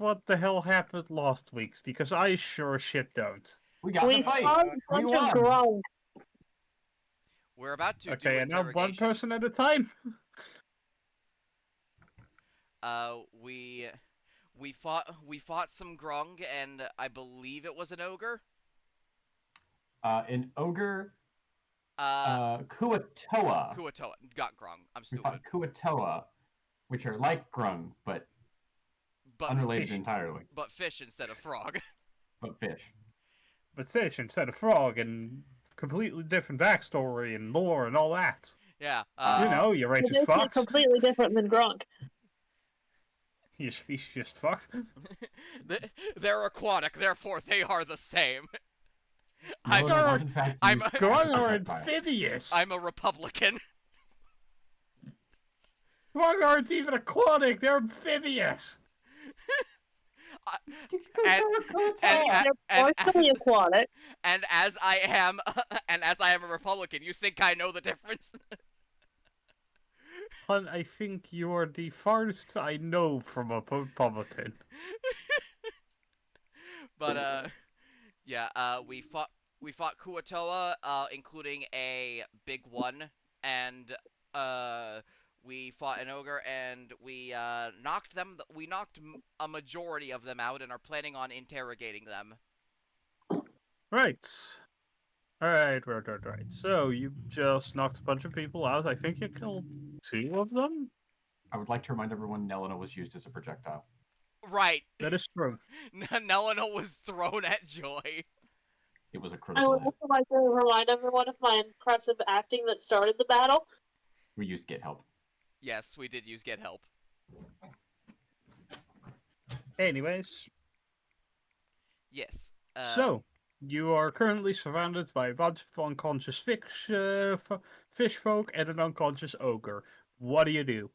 what the hell happened last week, because I sure shit don't. We got We the fight. fought a We bunch of won. grung. We're about to do Okay, and now one interrogations. person at a time. We fought some grung, and I believe it was an ogre. An ogre, Uh, Kuatoa. Kuatoa got grung. I'm We fought stupid. Kuatoa, which are like grung, but But unrelated fish. entirely. but fish instead of frog. But fish. But fish instead of frog, and completely different backstory and lore and all that. Yeah. You know, you It racist makes it fucks. completely different than grunk. You speciesist fucks. They're aquatic, therefore they are the same. No, I'm, it was in fact I'm, used as a Grung are projectile. amphibious. I'm a Republican. Grung aren't even aquatic, they're amphibious. and, They're partially aquatic. and as I am a Republican, you think I know the difference? Hun, I think you're the farthest I know from a Republican. But yeah, we fought Kuatoa, including a big one, and we fought an ogre, and we knocked them. We knocked a majority of them out, and are planning on interrogating them. Right. Right. So, you just knocked a bunch of people out. I think you killed 2 of them? I would like to remind everyone Nelena was used as a projectile. Right. That is true. Nelena was thrown at Joy. It was a I critical would hit. also like to remind everyone of my impressive acting that started the battle. We used get help. Yes, we did use get help. Anyways, Yes. so you are currently surrounded by a bunch of unconscious fish folk and an unconscious ogre. What do you do?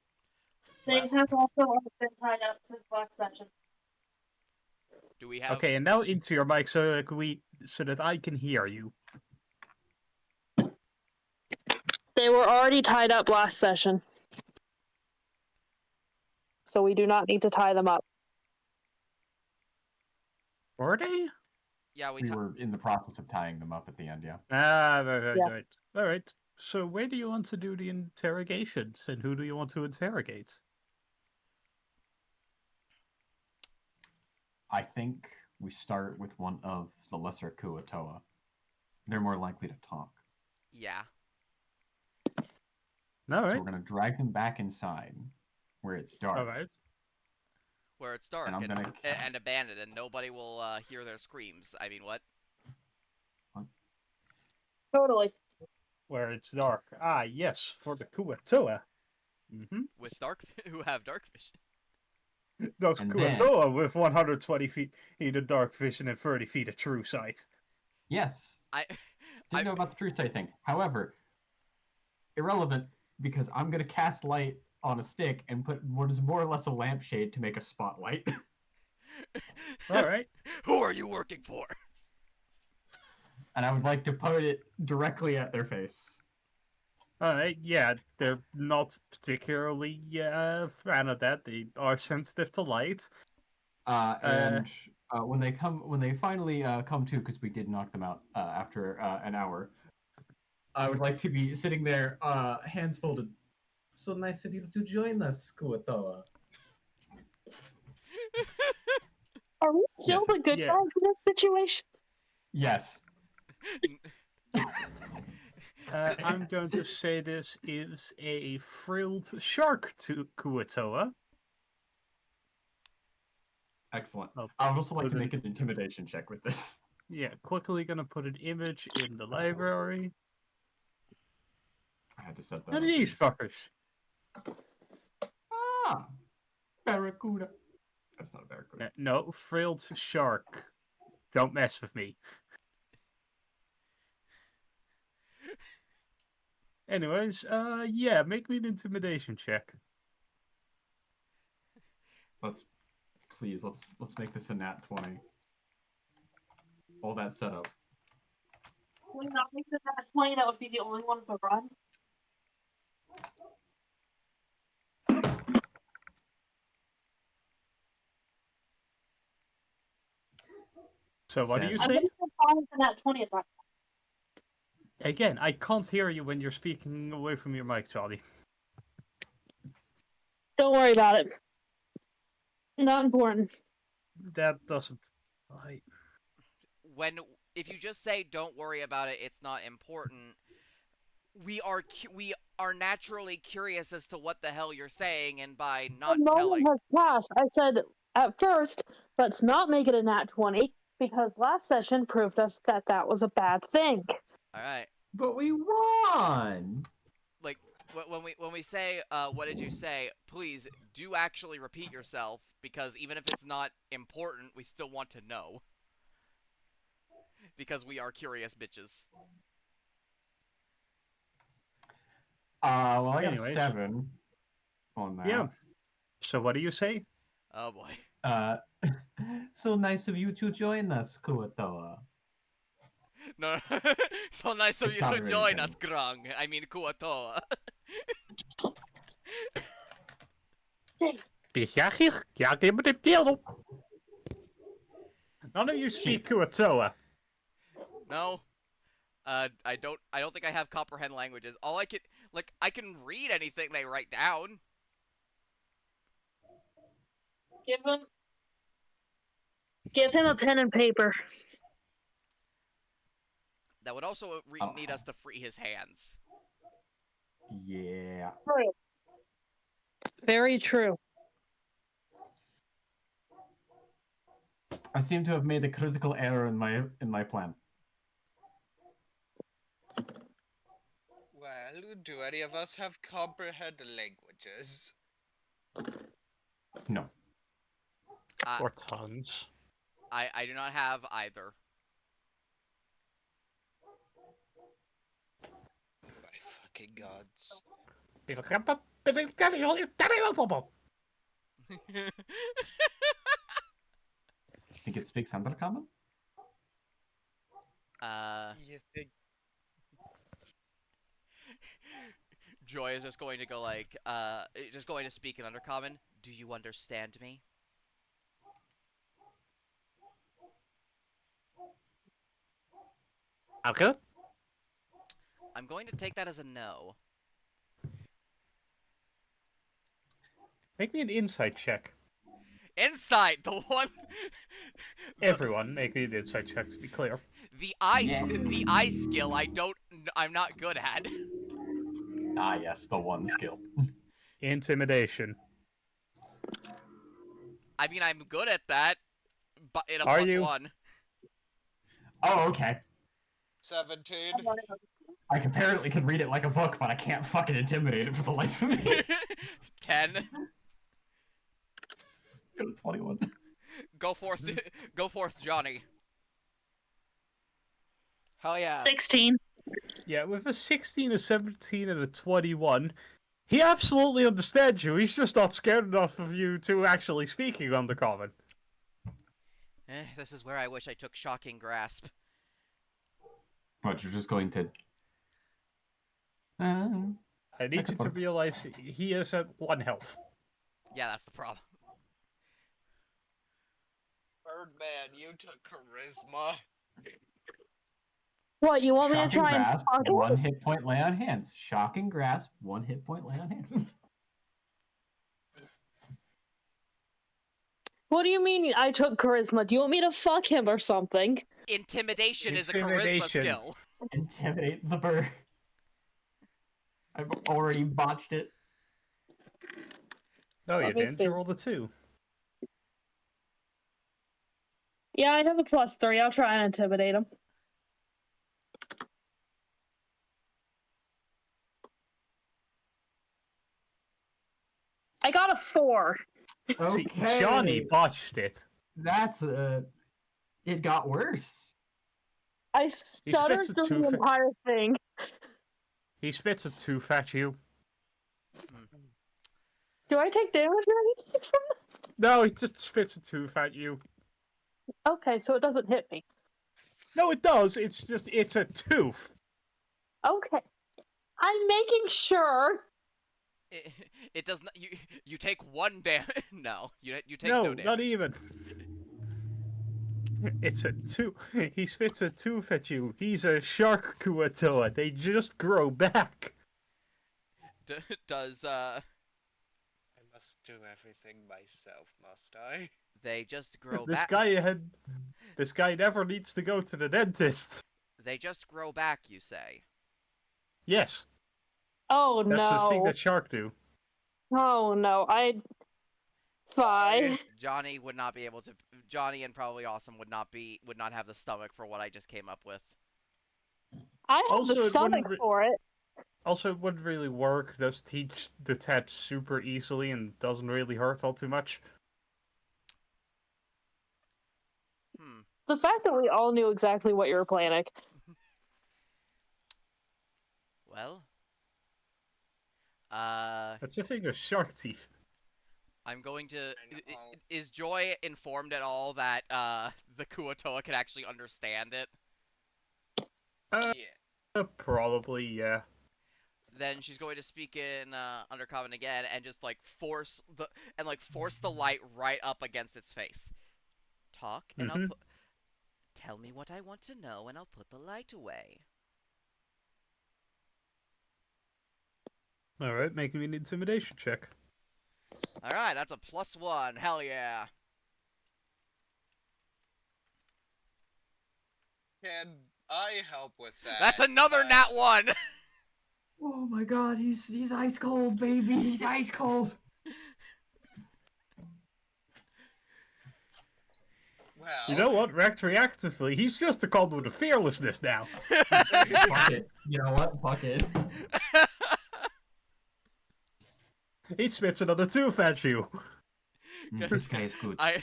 They Well, have also been tied up since last session. do we have? Okay, and now into your mic so that I can hear you. They were already tied up last session. So we do not need to tie them up. Were they? Yeah, We were in the process of tying them up at the end, yeah. Right. All right. So where do you want to do the interrogations, and who do you want to interrogate? I think we start with one of the lesser Kuatoa. They're more likely to talk. Yeah. All right. So we're going to drag them back inside, where it's dark. All right. Where it's dark And I'm gonna and abandoned, and nobody will hear their screams. I mean, what? Totally. Where it's dark. Ah, yes, for the Kuatoa. With who have dark vision. Those And Kuatoa with 120 feet of dark vision and 30 feet of true sight. Yes. Didn't know about the true sight thing. However, irrelevant, because I'm going to cast light on a stick and put what is more or less a lampshade to make a spotlight. All right. Who are you working for? And I would like to put it directly at their face. All right. Yeah, they're not particularly fan of that. They are sensitive to light. And when they finally come to, because we did knock them out after an hour, I would like to be sitting there, hands folded. So nice of you to join us, Kuatoa. Are we still the good guys in this situation? Yes. I'm going to say this is a frilled shark to Kuatoa. Excellent. Oh, I would also like to make an intimidation check with this. Yeah, quickly gonna put an image in the library. I had to set that None up. of these fuckers. Ah! Barracuda. That's not a barracuda. No, frilled shark. Don't mess with me. Anyways, yeah, make me an intimidation check. Let's make this a nat 20. All that set up. Would not make the nat 20, that would be the only one to run. So what do you I say? would have fallen for that 20 at that. Again, I can't hear you when you're speaking away from your mic, Charlie. Don't worry about it. Not important. That doesn't. If you just say don't worry about it, it's not important. We are naturally curious as to what the hell you're saying, and by not The telling. moment has passed. I said at first, let's not make it a nat 20 because last session proved us that that was a bad thing. All right. But we won. Like when we say what did you say, please do actually repeat yourself, because even if it's not important, we still want to know. Because we are curious bitches. Well, I got Anyways. a 7 on that. Yeah. So what do you say? Oh boy. So nice of you to join us, Kuatoa. No, so nice of you to join us, Grung. I mean, Kuatoa. None of you speak Kuatoa. No. I don't think I have comprehend languages. All I can, I can read anything they write down. Give him a pen and paper. That would also need us to free his hands. Yeah. True. Very true. I seem to have made a critical error in my plan. Well, do any of us have comprehend languages? No. Or tongues. I do not have either. My fucking gods. Think it speaks Undercommon? You think Joy is just going to go just going to speak in Undercommon. Do you understand me? Okay. I'm going to take that as a no. Make me an insight check. Insight, the one. Everyone, make me an insight check to be clear. The eye skill I'm not good at. Ah, yes, the one skill. Intimidation. I mean, I'm good at that, but in a Are plus you? 1. Oh, okay. 17? I apparently can read it like a book, but I can't fucking intimidate it for the life of me. 10. Got a 21. Go forth, Johnny. Hell yeah. 16. Yeah, with a 16, a 17, and a 21, he absolutely understands you. He's just not scared enough of you to actually speaking Undercommon. This is where I wish I took Shocking Grasp. But you're just going to... I need you to realize he is at 1 health. Yeah, that's the problem. Birdman, you took charisma. What, you want me to Shocking try and grasp, talk him? 1 hit point lay on hands. Shocking grasp, 1 hit point lay on hands. What do you mean I took charisma? Do you want me to fuck him or something? Intimidation is a charisma skill. Intimidate the bird. I've already botched it. No, you Let me didn't. see. You rolled a 2. Yeah, I have a +3. I'll try and intimidate him. I got a 4. See, Okay. Johnny botched it. That's it got worse. I stuttered spits a through the tooth- entire thing. He spits a tooth at you. Do I take damage or anything from that? No, he just spits a tooth at you. Okay, so it doesn't hit me. No, it does. It's just, it's a tooth. Okay. I'm making sure. It does not. You take 1 damage. No, you take No, no damage. not even. It's a two. He spits a tooth at you. He's a shark Kuatoa. They just grow back. Does I must do everything myself, must I? they just grow This back? guy had. This guy never needs to go to the dentist. They just grow back, you say? Yes, Oh that's the thing no. that shark do. Oh no. Fine. Johnny would not be able to. Johnny and probably Awesome would not have the stomach for what I just came up with. I have Also, the it wouldn't stomach for it. Also, it wouldn't really work. Those teach detach super easily and doesn't really hurt all too much. Hmm. The fact that we all knew exactly what you were planning. Well. That's the thing with shark teeth. I'm going to. know. Is Joy informed at all that the Kuatoa can actually understand it? Yeah. Probably, yeah. Then she's going to speak in Undercommon again and just force the light right up against its face. Talk and Mm-hmm. tell me what I want to know and I'll put the light away. All right, make me an intimidation check. All right, that's a +1. Hell yeah. Can I help with that? That's another nat 1. Oh my god, he's ice cold, baby. He's ice cold. Well, You know what? Reactively, he's just a conduit of fearlessness now. Fuck it. You know what? Fuck it. He spits another tooth at you. This guy is good. I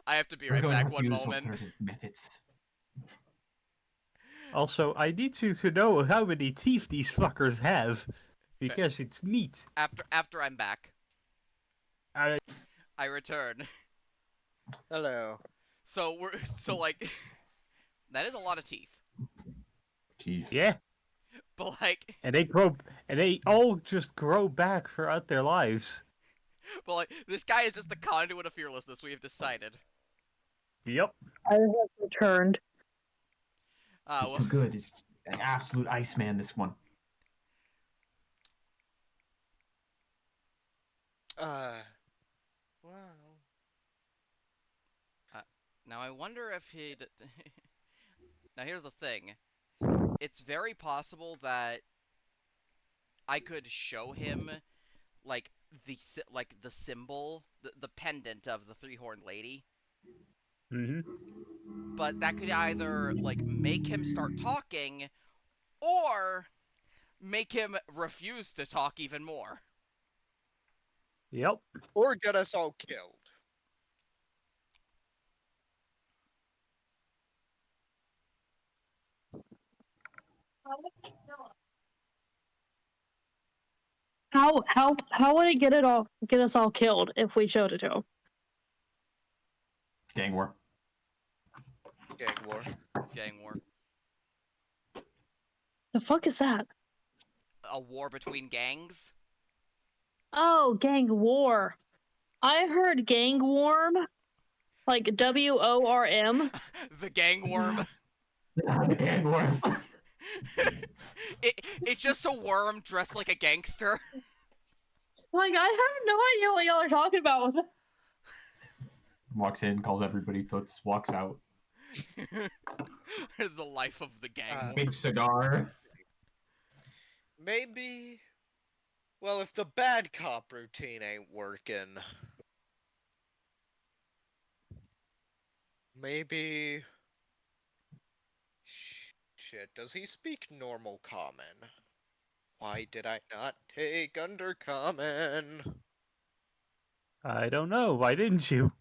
have to be We're right going to back have to one use moment. alternative methods. Also, I need you to know how many teeth these fuckers have, because it's neat. After I'm back, I I return. Hello. So that is a lot of teeth. Jeez. yeah, But and they all just grow back throughout their lives. this guy is just the conduit of fearlessness. We have decided. Yep. I have returned. He's too good. He's an absolute Iceman, this one. Wow. Now I wonder if he'd. Now here's the thing. It's very possible that I could show him the symbol, the pendant of the three-horned lady. Mm-hmm. But that could either make him start talking, or make him refuse to talk even more. Yep. Or get us all killed. How would it get us all killed if we showed it to him? Gang war. gang war. Gang war. The fuck is that? A war between gangs? Oh, gang war. I heard gang worm, like WORM. The gang worm. The gang war. It's just a worm dressed like a gangster. Like, I have no idea what y'all are talking about. Walks in, calls everybody toots, walks out. The life of the gang worm. Big cigar. Maybe. Well, if the bad cop routine ain't working, maybe. Shit, does he speak normal common? Why did I not take undercommon? I don't know. Why didn't you?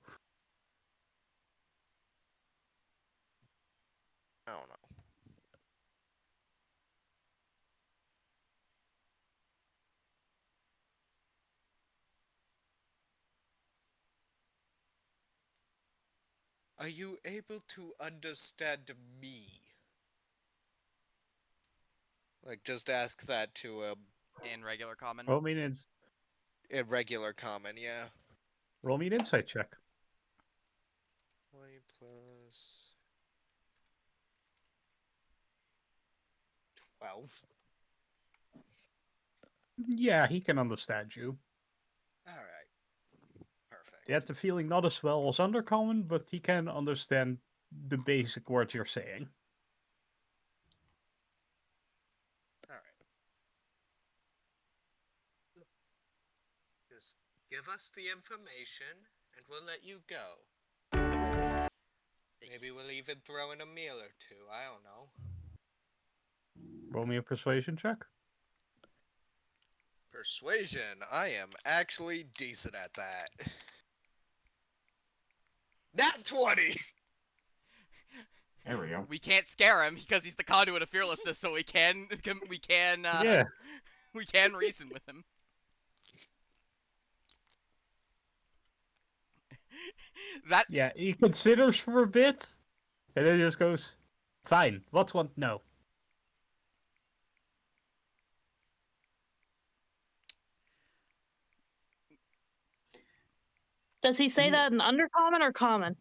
I don't know. Are you able to understand me? Just ask that to a In regular common. Roll me an irregular common, yeah. insight check. 20 plus 12. Yeah, he can understand you. Alright. Perfect. He had the feeling not as well as Undercommon, but he can understand the basic words you're saying. Alright. Just give us the information and we'll let you go. Maybe we'll even throw in a meal or two. I don't know. Roll me a persuasion check. Persuasion. I am actually decent at that. Nat 20! There we go. We can't scare him because he's the conduit of fearlessness, so we can Yeah. we can reason with him. That Yeah, he considers for a bit, and then he just goes, fine, what's one? No. Does he say that in undercommon or common?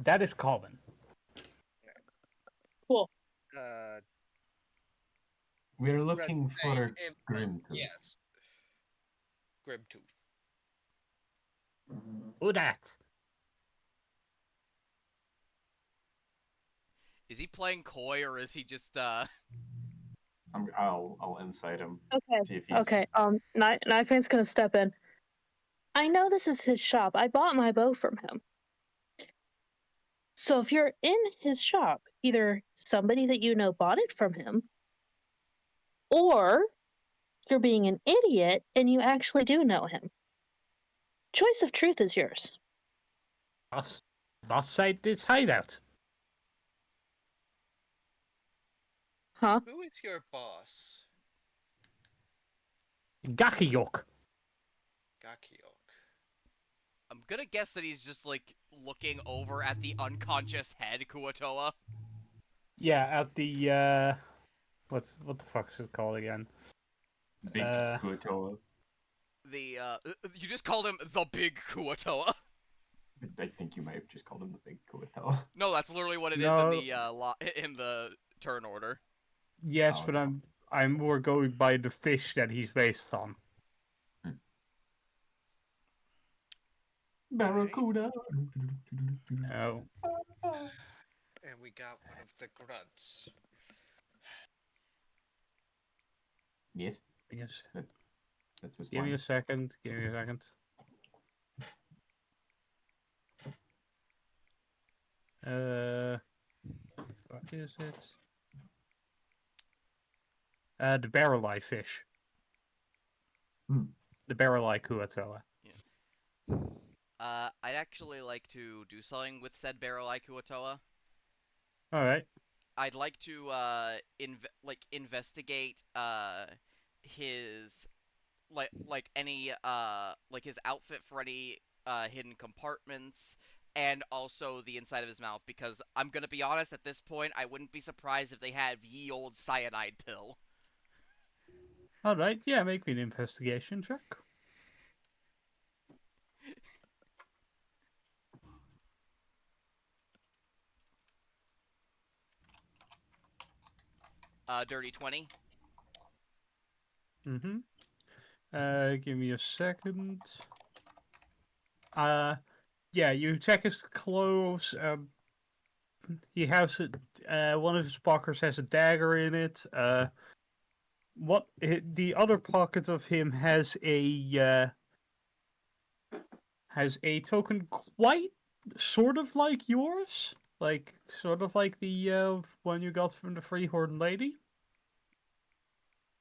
That is common. Uh, We're looking Say for if- Grimtooth. Yes. Grimtooth. Who that? is he playing coy or is he just I'll incite him. Okay. See if he's Okay. Knifehand's gonna step in. I know this is his shop. I bought my bow from him. So if you're in his shop, either somebody that you know bought it from him, or you're being an idiot and you actually do know him. Choice of truth is yours. Boss side this hideout. Huh? Who is your boss? Gakiyok. Gakiok. I'm gonna guess that he's just like looking over at the unconscious head Kuatoa. Yeah, at the what the fuck is it called again? big Uh, Kuatoa. The you just called him the big Kuatoa. I think you might have just called him the big Kuatoa. No, that's literally what it is No. in the in the turn order. Yes, Oh, but no. I'm more going by the fish that he's based on. Barracuda. Oh, And we got one of the grunts. Yes, yes. that was Give me fine. a second. Give me a second. Fuck is it? The barrel-eye fish. Hmm. The barrel-eye Kuatoa. I'd actually like to do something with said barrel eye Kuatoa. All right. I'd like to investigate his any like his outfit for any hidden compartments and also the inside of his mouth because I'm gonna be honest at this point I wouldn't be surprised if they had ye old cyanide pill. All right. Yeah, make me an investigation check. Dirty 20. Mm-hmm. Give me a second. Yeah, you check his clothes. He has one of his pockets has a dagger in it. The other pocket of him has a token quite sort of like yours, like sort of like the one you got from the Freehorn Lady.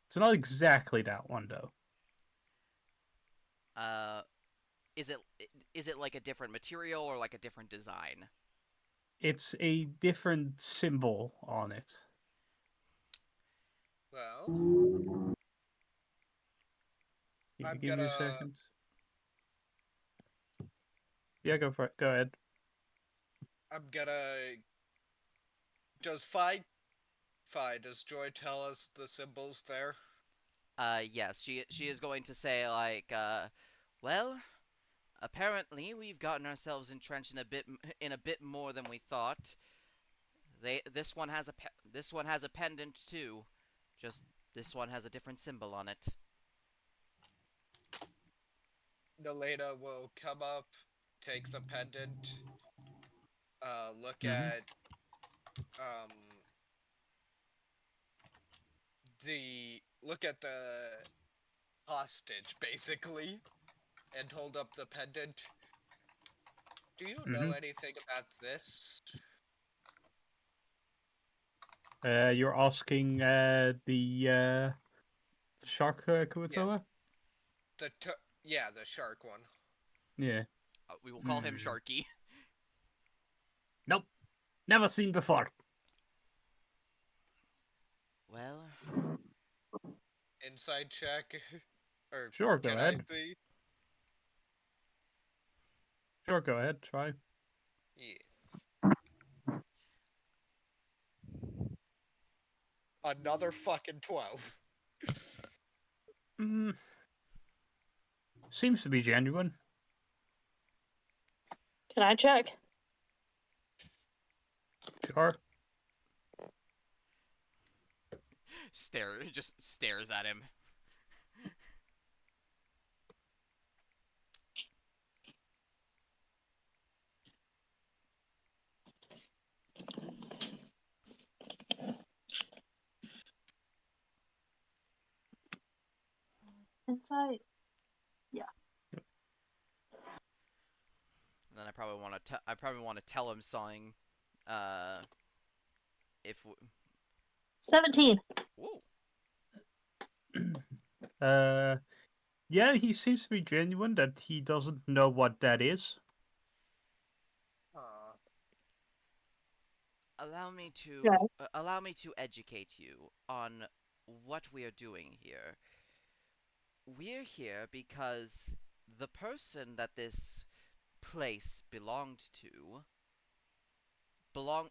It's not exactly that one though. Uh, is it like a different material or like a different design? It's a different symbol on it. Well, I'm Give me a gonna. second. Yeah, go for it. Go ahead. I'm gonna. Does does Joy tell us the symbols there? Yes, she is going to say like well, apparently we've gotten ourselves entrenched in a bit more than we thought. This one has a pendant too. Just this one has a different symbol on it. Nalena will come up, take the pendant, look Mhm. at um the hostage basically, and hold up the pendant. Do you know Mhm. anything about this? You're asking the shark Yeah, Kuatoa? the shark one. Yeah. We will call him Mm. Sharky. Nope. Never seen before. Well, Inside check, or Sure, go can I ahead. see? Sure, go ahead. Try. Yeah. Another fucking 12. Mm, seems to be genuine. Can I check? Sure. just stares at him. Inside. And then I probably want to tell him something. Uh, if 17. whoa, uh, yeah, he seems to be genuine that he doesn't know what that is. Yeah. allow me to educate you on what we are doing here. We're here because the person that this place belonged to belong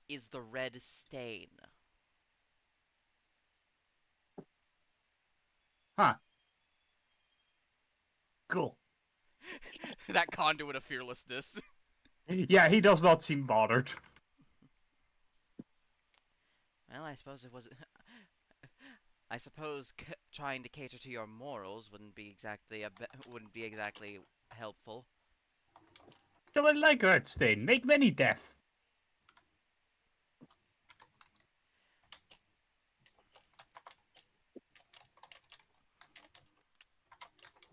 is the Red Stain. Huh. Cool. That conduit of fearlessness. Yeah, he does not seem bothered. Well, I suppose it was. I suppose trying to cater to your morals wouldn't be exactly helpful. So I like Earthstain. Make many death.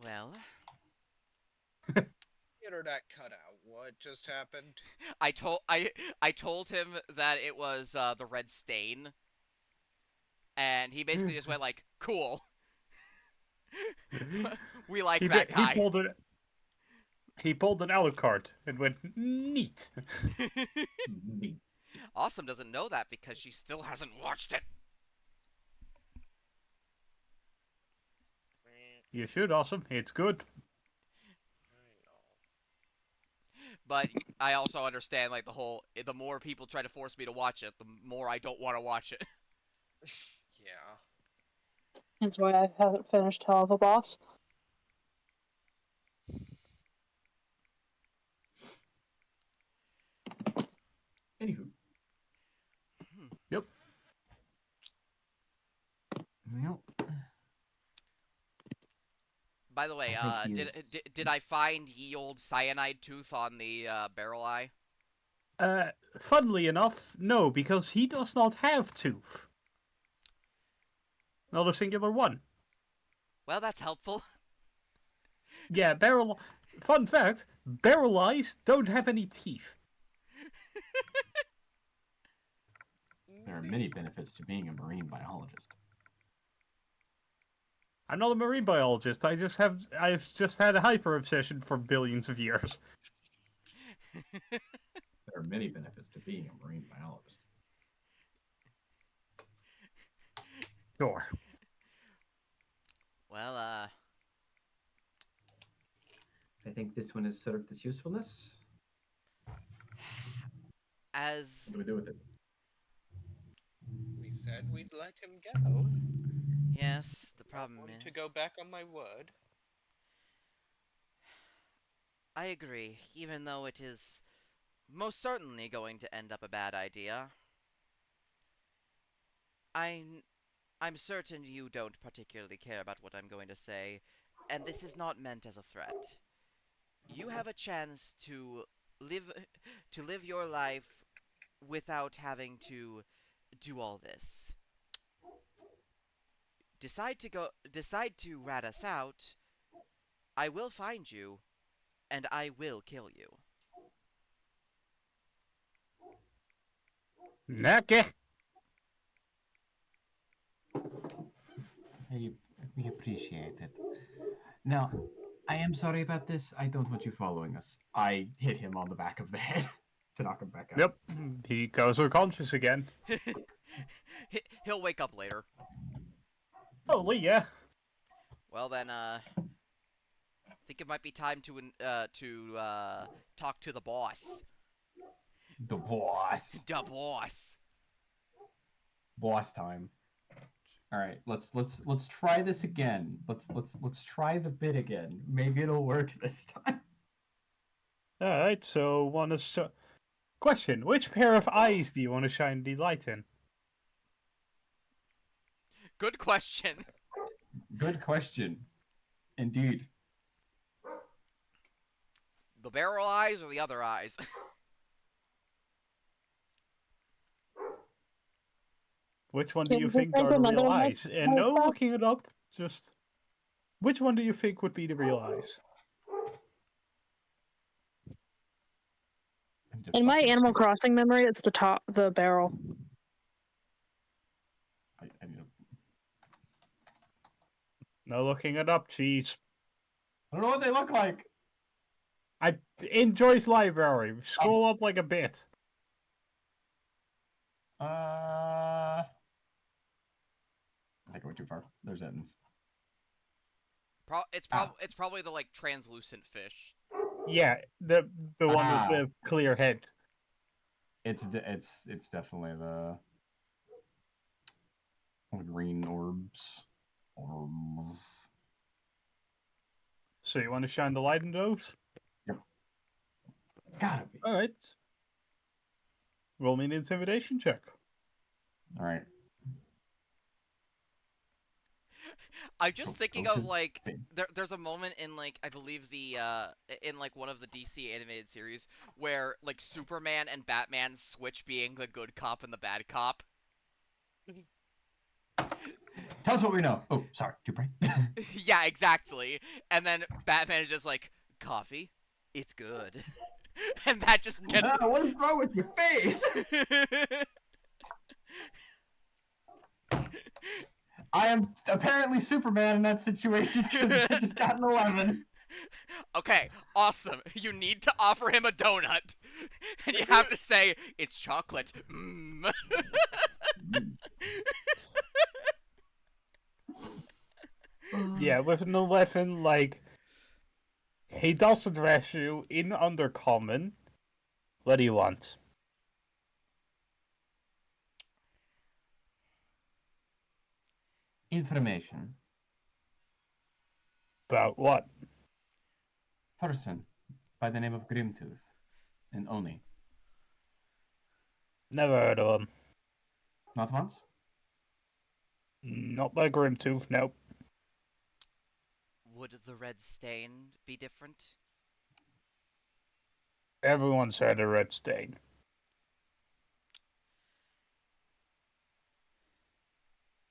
Well, Internet cut out. What just happened? I told him that it was the Red Stain, and he basically just went like, "Cool, we like that He guy." pulled it. He pulled an Alucard and went neat. Neat. Awesome doesn't know that because she still hasn't watched it. You should, Awesome. It's good. But I also understand like the more people try to force me to watch it, the more I don't want to watch it. Yeah. That's why I haven't finished Hell of a Boss. Anywho. Yep. Well, By the way, I think did I find ye old cyanide tooth on the barrel eye? Uh, Funnily enough, no, because he does not have tooth. Not a singular one. Well, that's helpful. Yeah, barrel. Fun fact: barrel eyes don't have any teeth. there are many benefits to being a marine biologist. I'm not a marine biologist. I've just had a hyper obsession for billions of years. There are many benefits to being a marine biologist. Sure. Well, I think this one has served its usefulness. as What do we do with it? We said we'd let him go. yes, the Not problem one to is go back on my word. I agree, even though it is most certainly going to end up a bad idea. I I'm certain you don't particularly care about what I'm going to say, and this is not meant as a threat. You have a chance live to live your life without having to do all this. Decide to rat us out. I will find you, and I will kill you. Okay. We appreciate it. Now, I am sorry about this. I don't want you following us. I hit him on the back of the head to knock him back out. Yep. He goes unconscious again. He'll wake up later. Holy yeah. Well then, I think it might be time to talk to the boss. The boss. The boss. Boss time. All right, let's try this again. Let's try the bit again. Maybe it'll work this time. All right. So, question: which pair of eyes do you want to shine the light in? Good question. Good question. Indeed. The barrel eyes or the other eyes? Which one do Can you we think think are the another real one? eyes? And no looking it up. Just which one do you think would be the real eyes? In my Animal Crossing memory, it's the barrel. I need to... No looking it up. Jeez. I don't know what they look like. I in Joy's library. Scroll up like a bit. I think I went too far. There's Edens. It's probably the like translucent fish. Yeah, the one with the clear head. It's definitely the green orbs. So you want to shine the light in those? Yep. Gotta be. All right. Roll me an intimidation check. All right. I'm just thinking of like thing. there's a moment in like I believe the in like one of the DC animated series where like Superman and Batman switch being the good cop and the bad cop. Tell us what we know. Oh, sorry, too bright. Yeah, exactly. And then Batman is just like, coffee, it's good. And that just gets. What is wrong with your face? I am apparently Superman in that situation because I just got an 11. Okay, awesome. You need to offer him a donut. And you have to say, it's chocolate. Mm. Yeah, with an 11, like, he does address you in Undercommon. What do you want? Information. About what? Person by the name of Grimtooth and Oni. Never heard of him. Not once? Not by Grimtooth, nope. Would the red stain be different? Everyone's heard of Red Stain.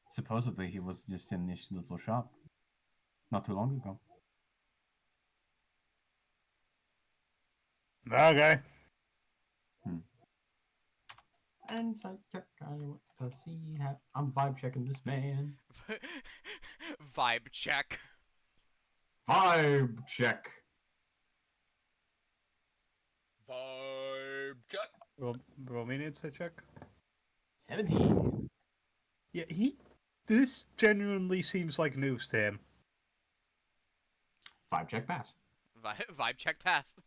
Supposedly he was just in this little shop not too long ago. Okay. Insight check. I want to see how I'm vibe checking this man. Vibe check. Vibe check. Vibe check. Roll me an insight check. 17. Yeah, this genuinely seems like news to him. Vibe check pass. Vibe check passed.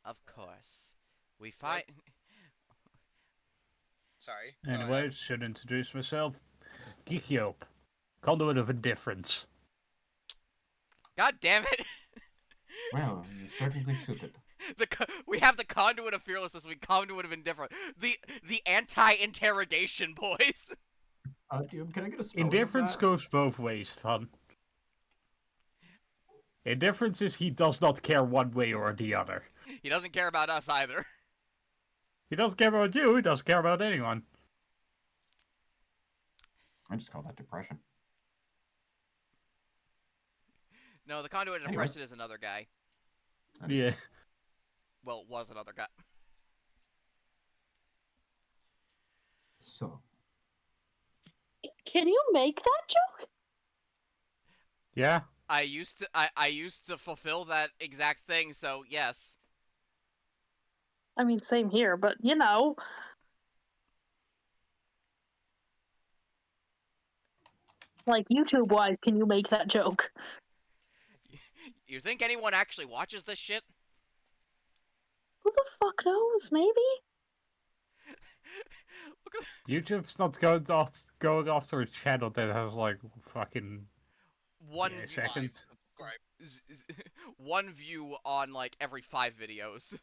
Of course. We find. Sorry. go Anyway, ahead. should introduce myself. Geekyope. Conduit of Indifference. God damn it! Well, you're certainly suited. We have the conduit of fearlessness, we conduit of indifferent. The anti-interrogation boys. Dude, can I get a spelling of Indifference that? goes both ways, fun. Indifference is he does not care one way or the other. He doesn't care about us either. He doesn't care about you, he doesn't care about anyone. I just call that depression. No, the conduit of Anyway. depression is another guy. Yeah. Well, was another guy. So, Can you make that joke? Yeah. I used to fulfill that exact thing, so yes. I mean, same here, but you know. Like, YouTube-wise, can you make that joke? You think anyone actually watches this shit? Who the fuck knows? Maybe? Look at YouTube's not going after a channel that has like fucking one Yeah, view, check. Seconds. Subscribe. one view on like every 5 videos.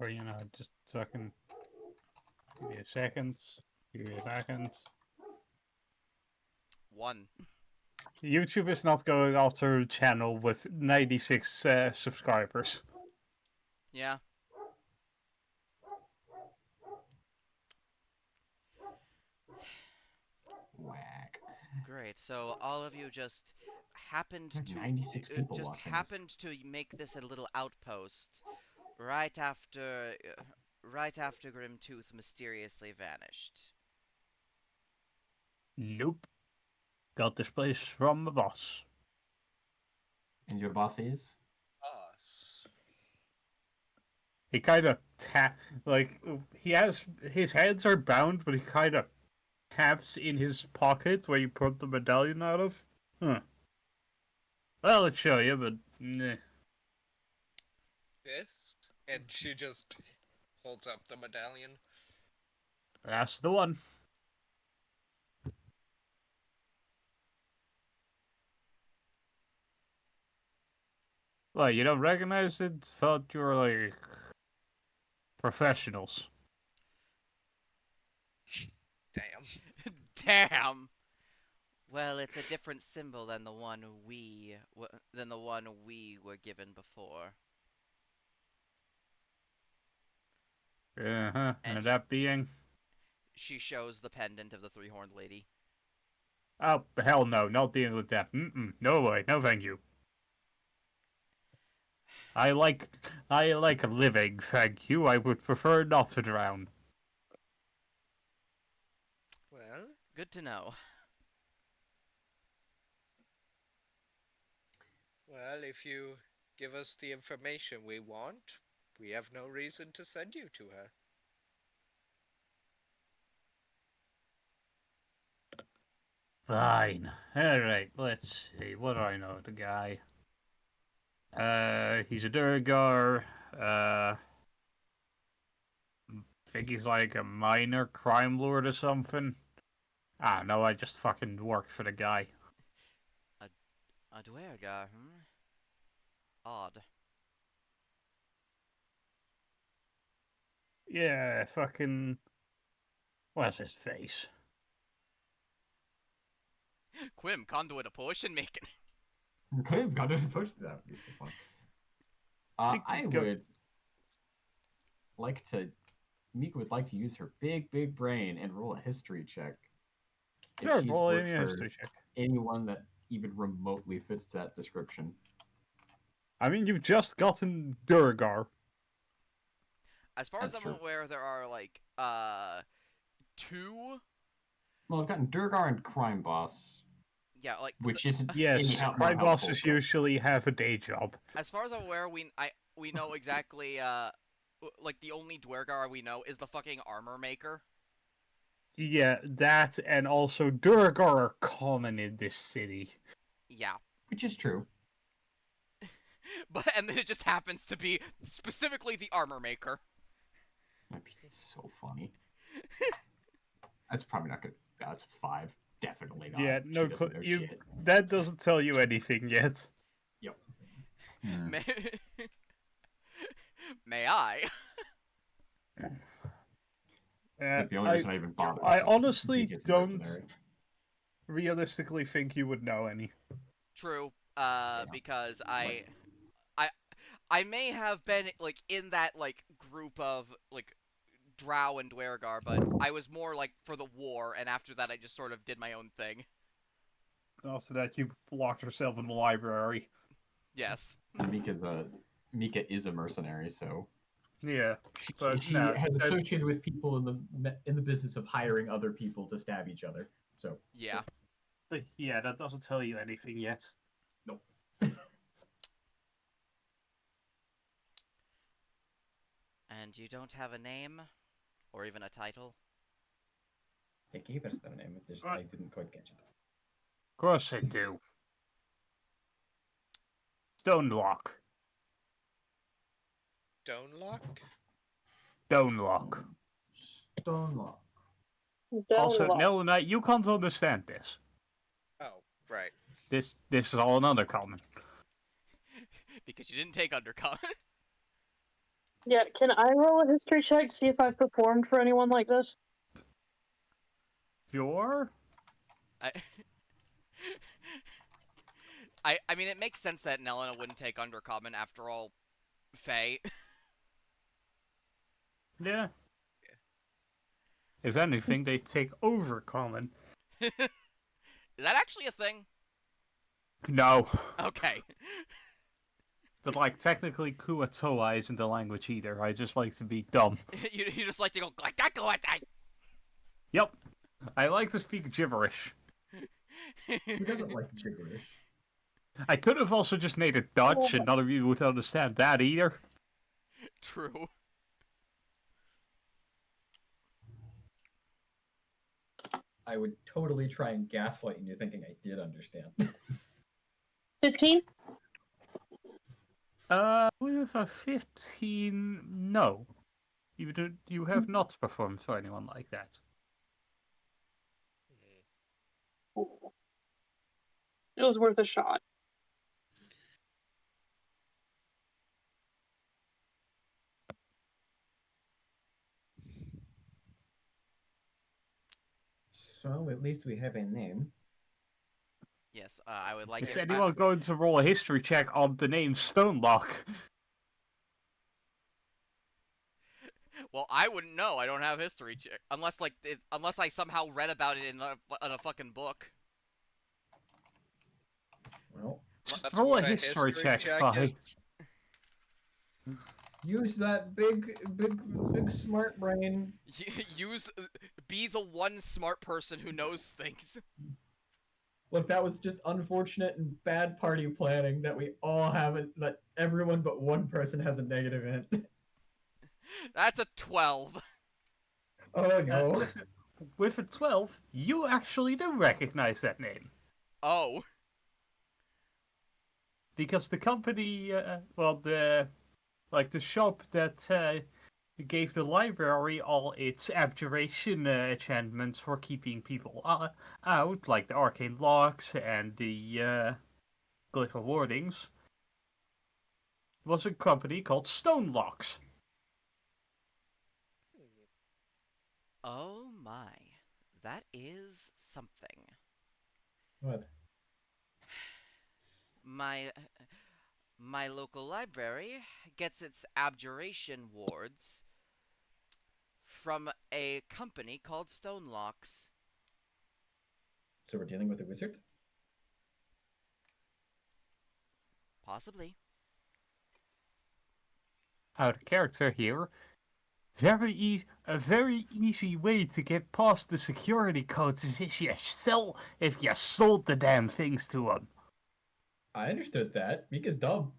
or just fucking give me a second. Give me a second. One. YouTube is not going after a channel with 96 subscribers. Yeah. whack. Great. So all of you just happened There's to 96 people just watching this. happened to make this a little outpost right after Grimtooth mysteriously vanished. Nope. Got this place from the boss. And your boss is? Us. He kind of he has his hands are bound, but he kind of taps in his pocket where you put the medallion out of. Huh. Well, let's show you, but nah. Yes. And she just holds up the medallion. That's the one. Well, you don't recognize it? Thought you were like professionals. Damn. Damn. Well, it's a different symbol than the one we were given before. Uh-huh. And And that being? She shows the pendant of the three-horned lady. Oh, hell no. Not dealing with that. Mm-mm. No way. No thank you. I like living, thank you. I would prefer not to drown. Well, Good to know. well, if you give us the information we want, we have no reason to send you to her. Fine. Alright, let's see. What do I know of the guy? He's a Durgar. Think he's like a minor crime lord or something. Ah, no, I just fucking worked for the guy. A Dwergar, Odd. Yeah, fucking... What's his face? Quim, conduit of potion making. Okay, I've got to push that. Would be so fun. I would like to. Mika would like to use her big brain and roll a history check. If Sure, she's roll worked a for history check. anyone that even remotely fits that description. I mean, you've just gotten Durgar. As far as That's I'm true. aware, there are like 2. Well, I've gotten Durgar and Crime Boss, Yeah, like which isn't Yes, any more crime helpful, bosses but- usually have a day job. as far as I'm aware, we know exactly like the only Dwergar we know is the fucking armor maker. Yeah, that and also Durgar are common in this city. Yeah. Which is true. And then it just happens to be specifically the armor maker. That'd be so funny. That's probably not good. That's 5. definitely not. Yeah, She no, doesn't know you. shit. That doesn't tell you anything yet. Yep. Hmm. May, May I? Like the only reason I even bother I is 'cause honestly Mika's a don't mercenary. realistically think you would know any. True. Yeah. Because Like, I may have been like in that like group of like Drow and Dwergar, but I was more like for the war, and after that I just sort of did my own thing. After that, you locked yourself in the library. Yes. Mika is a mercenary, so Yeah, she, but she no, has associated with people in the business of hiring other people to stab each other. So Yeah. yeah, that doesn't tell you anything yet. nope. And you don't have a name? Or even a title? They gave us the name. I didn't quite catch it. Of course I do. Stonelock. Stonelock? Stonelock. Stonelock. Also, Don't no, no, you can't understand this. Oh, right. This is all an undercommon. Because you didn't take Undercommon. Yeah, can I roll a history check, see if I've performed for anyone like this? Sure. I... I mean, it makes sense that Nelena wouldn't take Undercommon, after all, Faye. Yeah. If anything, they take over common. Is that actually a thing? No. Okay. But, like, technically, Kuatoa isn't a language either. I just like to be dumb. you just like to go... Yep. I like to speak gibberish. Who doesn't like gibberish? I could have also just made it Dutch, and none of you would understand that either. True. I would totally try and gaslight you thinking I did understand. 15? With a 15, no. You have not performed for anyone like that. It was worth a shot. So at least we have a name. Yes, I would like Is to... anyone going to roll a history check on the name Stonelock? Well, I wouldn't know. I don't have history check. Unless, like, unless I somehow read about it in a fucking book. Well, Just That's roll a what a history check, Fi. is. use that big smart brain. Be the one smart person who knows things. Look, that was just unfortunate and bad party planning that we all have it, that everyone but one person has a negative in it. That's a 12. Oh no. With a 12, you actually do recognize that name. Oh. Because the company, the shop that gave the library all its abjuration enchantments for keeping people out, like the arcane locks and the glyph of wardings, was a company called Stone Locks. Oh my. That is something. What? My local library gets its abjuration wards from a company called Stonelocks. So we're dealing with a wizard? Possibly. Out of character here. A very easy way to get past the security codes is if you sold the damn things to them. I understood that. Mika's dumb.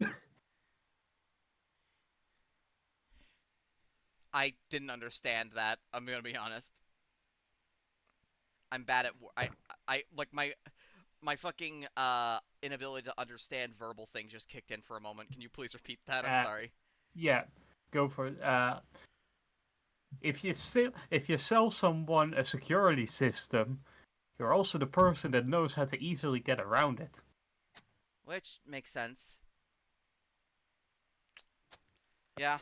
I didn't understand that. I'm gonna be honest. I'm bad at I like my fucking inability to understand verbal things just kicked in for a moment. Can you please repeat that? I'm sorry. Yeah, go for it. If you sell someone a security system, You're also the person that knows how to easily get around it. Which makes sense. Yeah.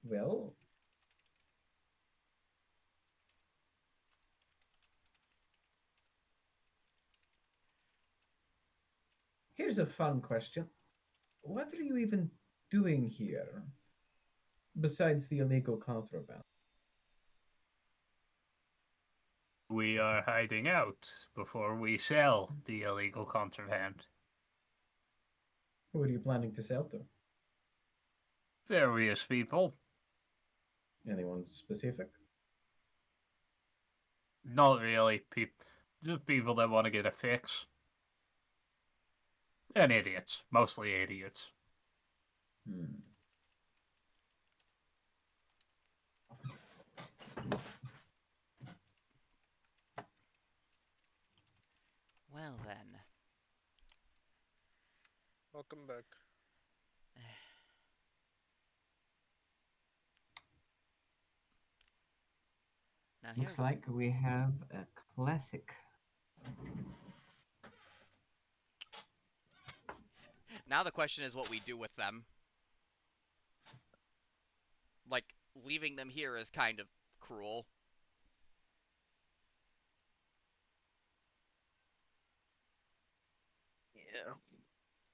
Well, here's a fun question. What are you even doing here besides the illegal contraband? We are hiding out before we sell the illegal contraband. Who are you planning to sell to? Various people. Anyone specific? Not really. Just people that want to get a fix. And idiots. Mostly idiots. Hmm. Well then. Welcome back. Now Looks here's like we have a classic. now the question is what we do with them. Like leaving them here is kind of cruel. Yeah.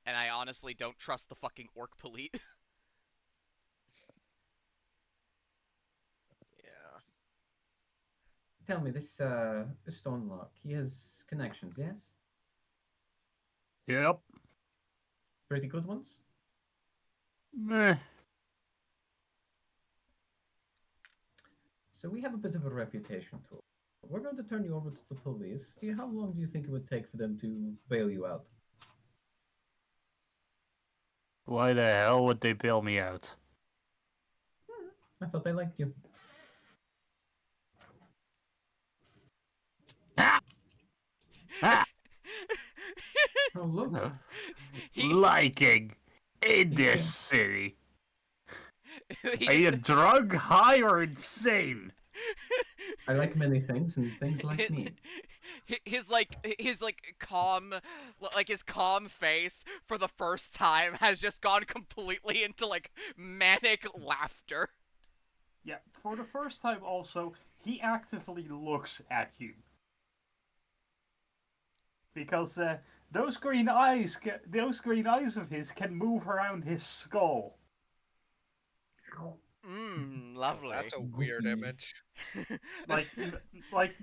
And I honestly don't trust the fucking orc police. Yeah. Tell me, this Stonelock, he has connections, yes? Yep. Pretty good ones? Meh. So we have a bit of a reputation tool. We're going to turn you over to the police. How long do you think it would take for them to bail you out? Why the hell would they bail me out? I thought they liked you. Ah! Ah! Oh, look. Liking in He this can- city. He Are you just- drunk, high, or insane? I like many things, and things like me. his calm, like his calm face for the first time has just gone completely into like manic laughter. Yeah, for the first time also, he actively looks at you. Because those green eyes of his can move around his skull. Lovely. That's a weird Goofy. image. Like,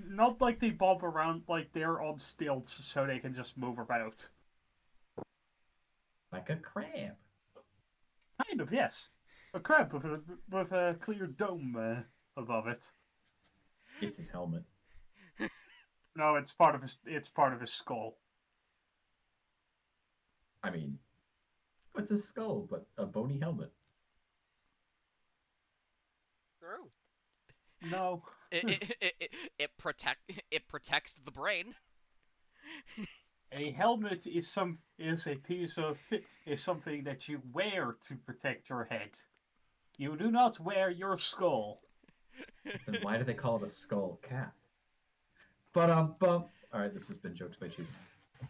not like they bob around like they're on stilts so they can just move about. Like a crab. Kind of, yes. A crab with a clear dome above it. It's his helmet. No, it's part of his skull. I mean, it's a skull, but a bony helmet. True. No. It protects the brain. A helmet is something that you wear to protect your head. You do not wear your skull. Then why do they call it a skull cap? Alright, this has been Jokes by Cheese.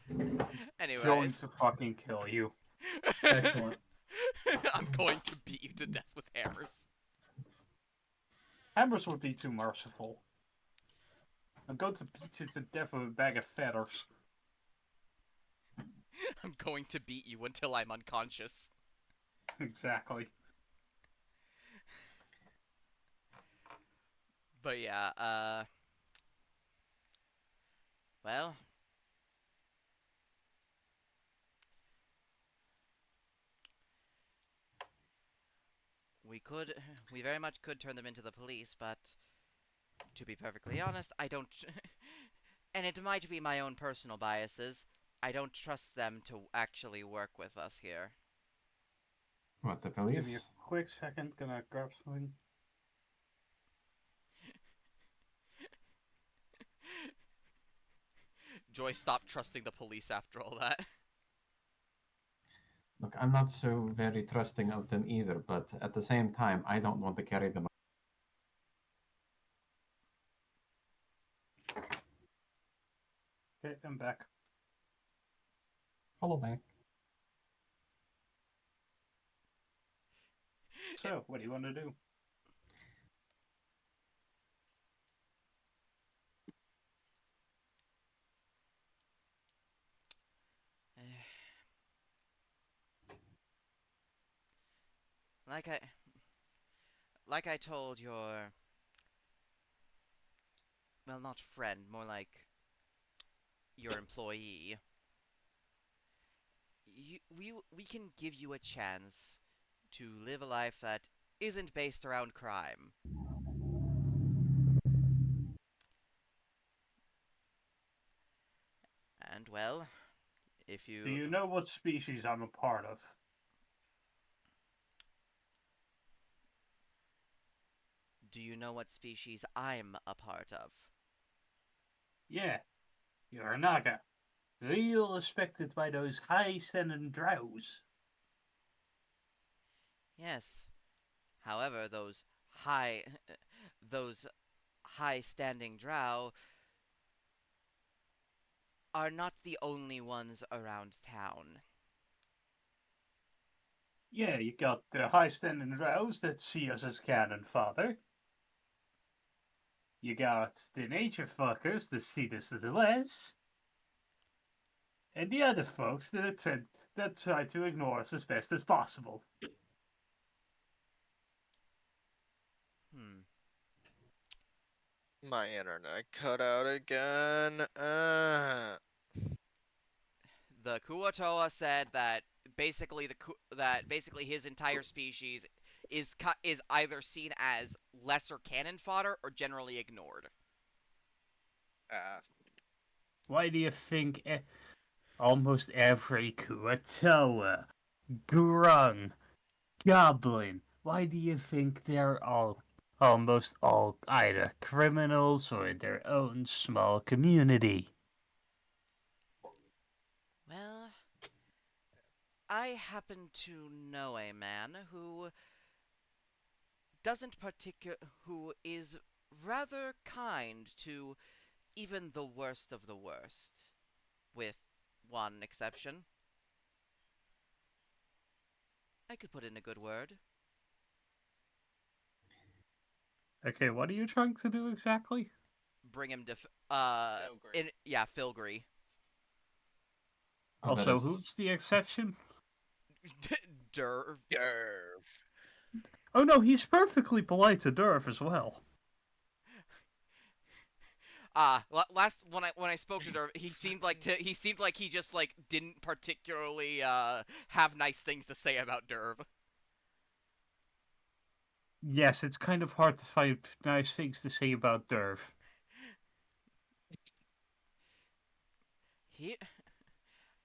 Going Anyways, to fucking kill you. Excellent. I'm going to beat you to death with hammers. Hammers would be too merciful. I'm going to beat you to death with a bag of feathers. I'm going to beat you until I'm unconscious. Exactly. But yeah, well, we very much could turn them into the police, but to be perfectly honest, I don't, and it might be my own personal biases, I don't trust them to actually work with us here. What, the Give me a police? quick second. Gonna grab something. Joy stopped trusting the police after all that. Look, I'm not so very trusting of them either, but at the same time, I don't want to carry them. Okay, I'm back. Follow back. So, what do you want to do? Like I like I told your, well, not friend, more like your employee. We can give you a chance to live a life that isn't based around crime. And well, if Do you you know what species I'm a part of? do you know what species I'm a part of? Yeah, you're a Naga. Real respected by those high-standing drows. Yes. However, high those high-standing drow are not the only ones around town. Yeah, you got the high-standing drows that see us as cannon fodder. You got the nature fuckers that see this as less. And the other folks that try to ignore us as best as possible. Hmm. My internet cut out again. The Kuatoa said that basically his entire species is either seen as lesser cannon fodder or generally ignored. uh, Why do you think almost every Kuatoa, Grung, Goblin, why do you think they're almost all either criminals or in their own small community? Well, I happen to know a man who is rather kind to even the worst of the worst, with one exception. I could put in a good word. Okay, what are you trying to do exactly? Bring him to Filgry. Oh, that Also, is. who's the exception? Derv. Derv. Oh no, he's perfectly polite to Durf as well. Last when I spoke to Derv, he seemed like he just like didn't particularly have nice things to say about Derv. Yes, it's kind of hard to find nice things to say about Durf. He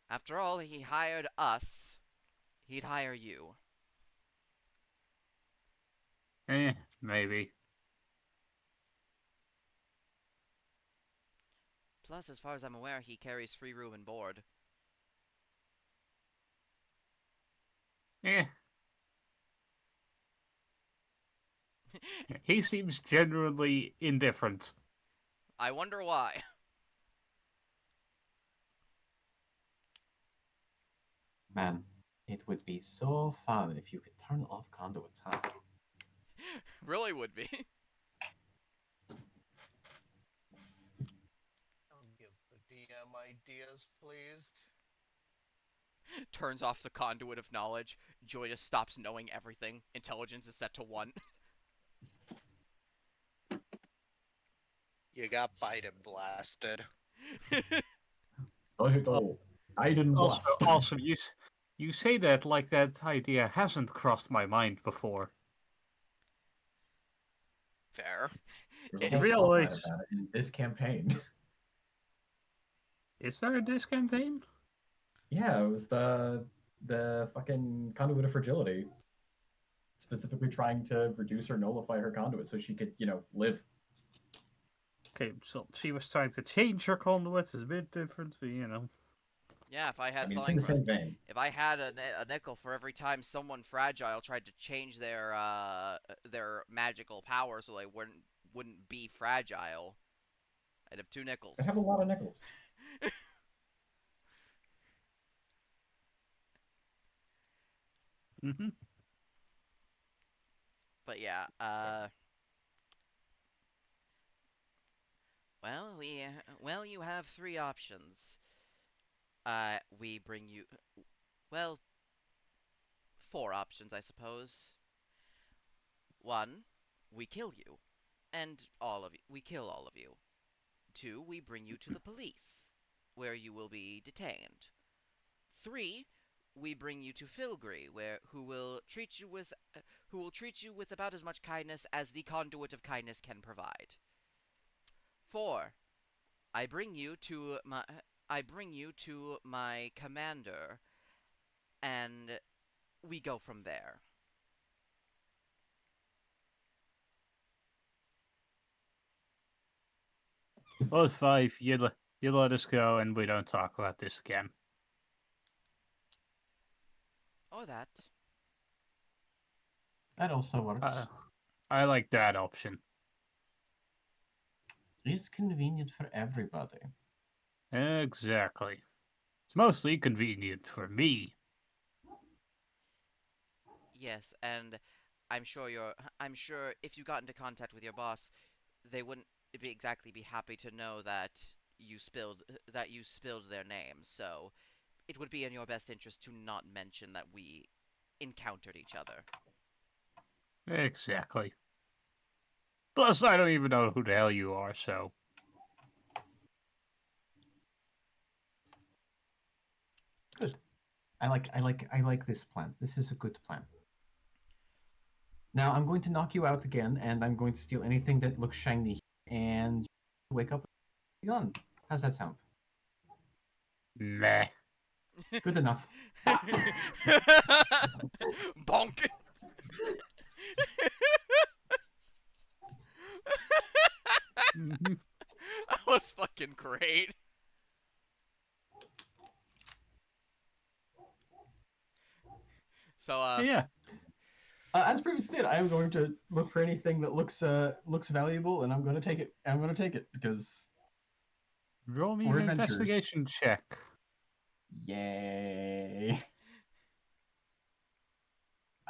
After all, he hired us. He'd hire you. Maybe. Plus, as far as I'm aware, he carries free room and board. Eh, he seems genuinely indifferent. I wonder why. Man, it would be so fun if you could turn off conduits, huh? Really would be. Don't give the DM ideas, please. Turns off the conduit of knowledge. Joy just stops knowing everything. Intelligence is set to 1. You got Biden blasted. Al- Oh, Aiden Also, Blast. also, you say that like that idea hasn't crossed my mind before. Fair. There's a It- whole Really? plotline about it in this campaign. Is there a disc campaign? Yeah, it was the fucking conduit of fragility, specifically trying to reduce or nullify her conduit so she could, live. Okay, so she was trying to change her conduits. It's a bit different, but yeah, if I I had mean, it's in something the for, same vein. if I had a nickel for every time someone fragile tried to change their magical power so they wouldn't be fragile, I'd have 2 I nickels. have a lot of nickels. Hmm. But yeah, well, you have three options. We bring you, well, four options, I suppose. One, we kill you, and all of you, we kill all of you. Two, we bring you to the police, where you will be detained. Three, we bring you to Filgry, where who will treat you with about as much kindness as the conduit of kindness can provide. Four, I bring you to my I bring you to my commander, and we go from there. Well, five, you let us go, and we don't talk about this again. Or that. That also works. I like that option. It's convenient for everybody. Exactly. It's mostly convenient for me. Yes, and I'm sure if you got into contact with your boss, they wouldn't be happy to know that you spilled their name. So it would be in your best interest to not mention that we encountered each other. Exactly. Plus, I don't even know who the hell you are, so. Good. I like this plan. This is a good plan. Now I'm going to knock you out again, and I'm going to steal anything that looks shiny, and wake up with a gun. How's that sound? Meh. Good enough. Bonk. Mhm. That was fucking great. So, Yeah. As previously stated, I am going to look for anything that looks valuable, and I'm going to take it. I'm going to take it because Roll me we're an adventurers. investigation check. Yay!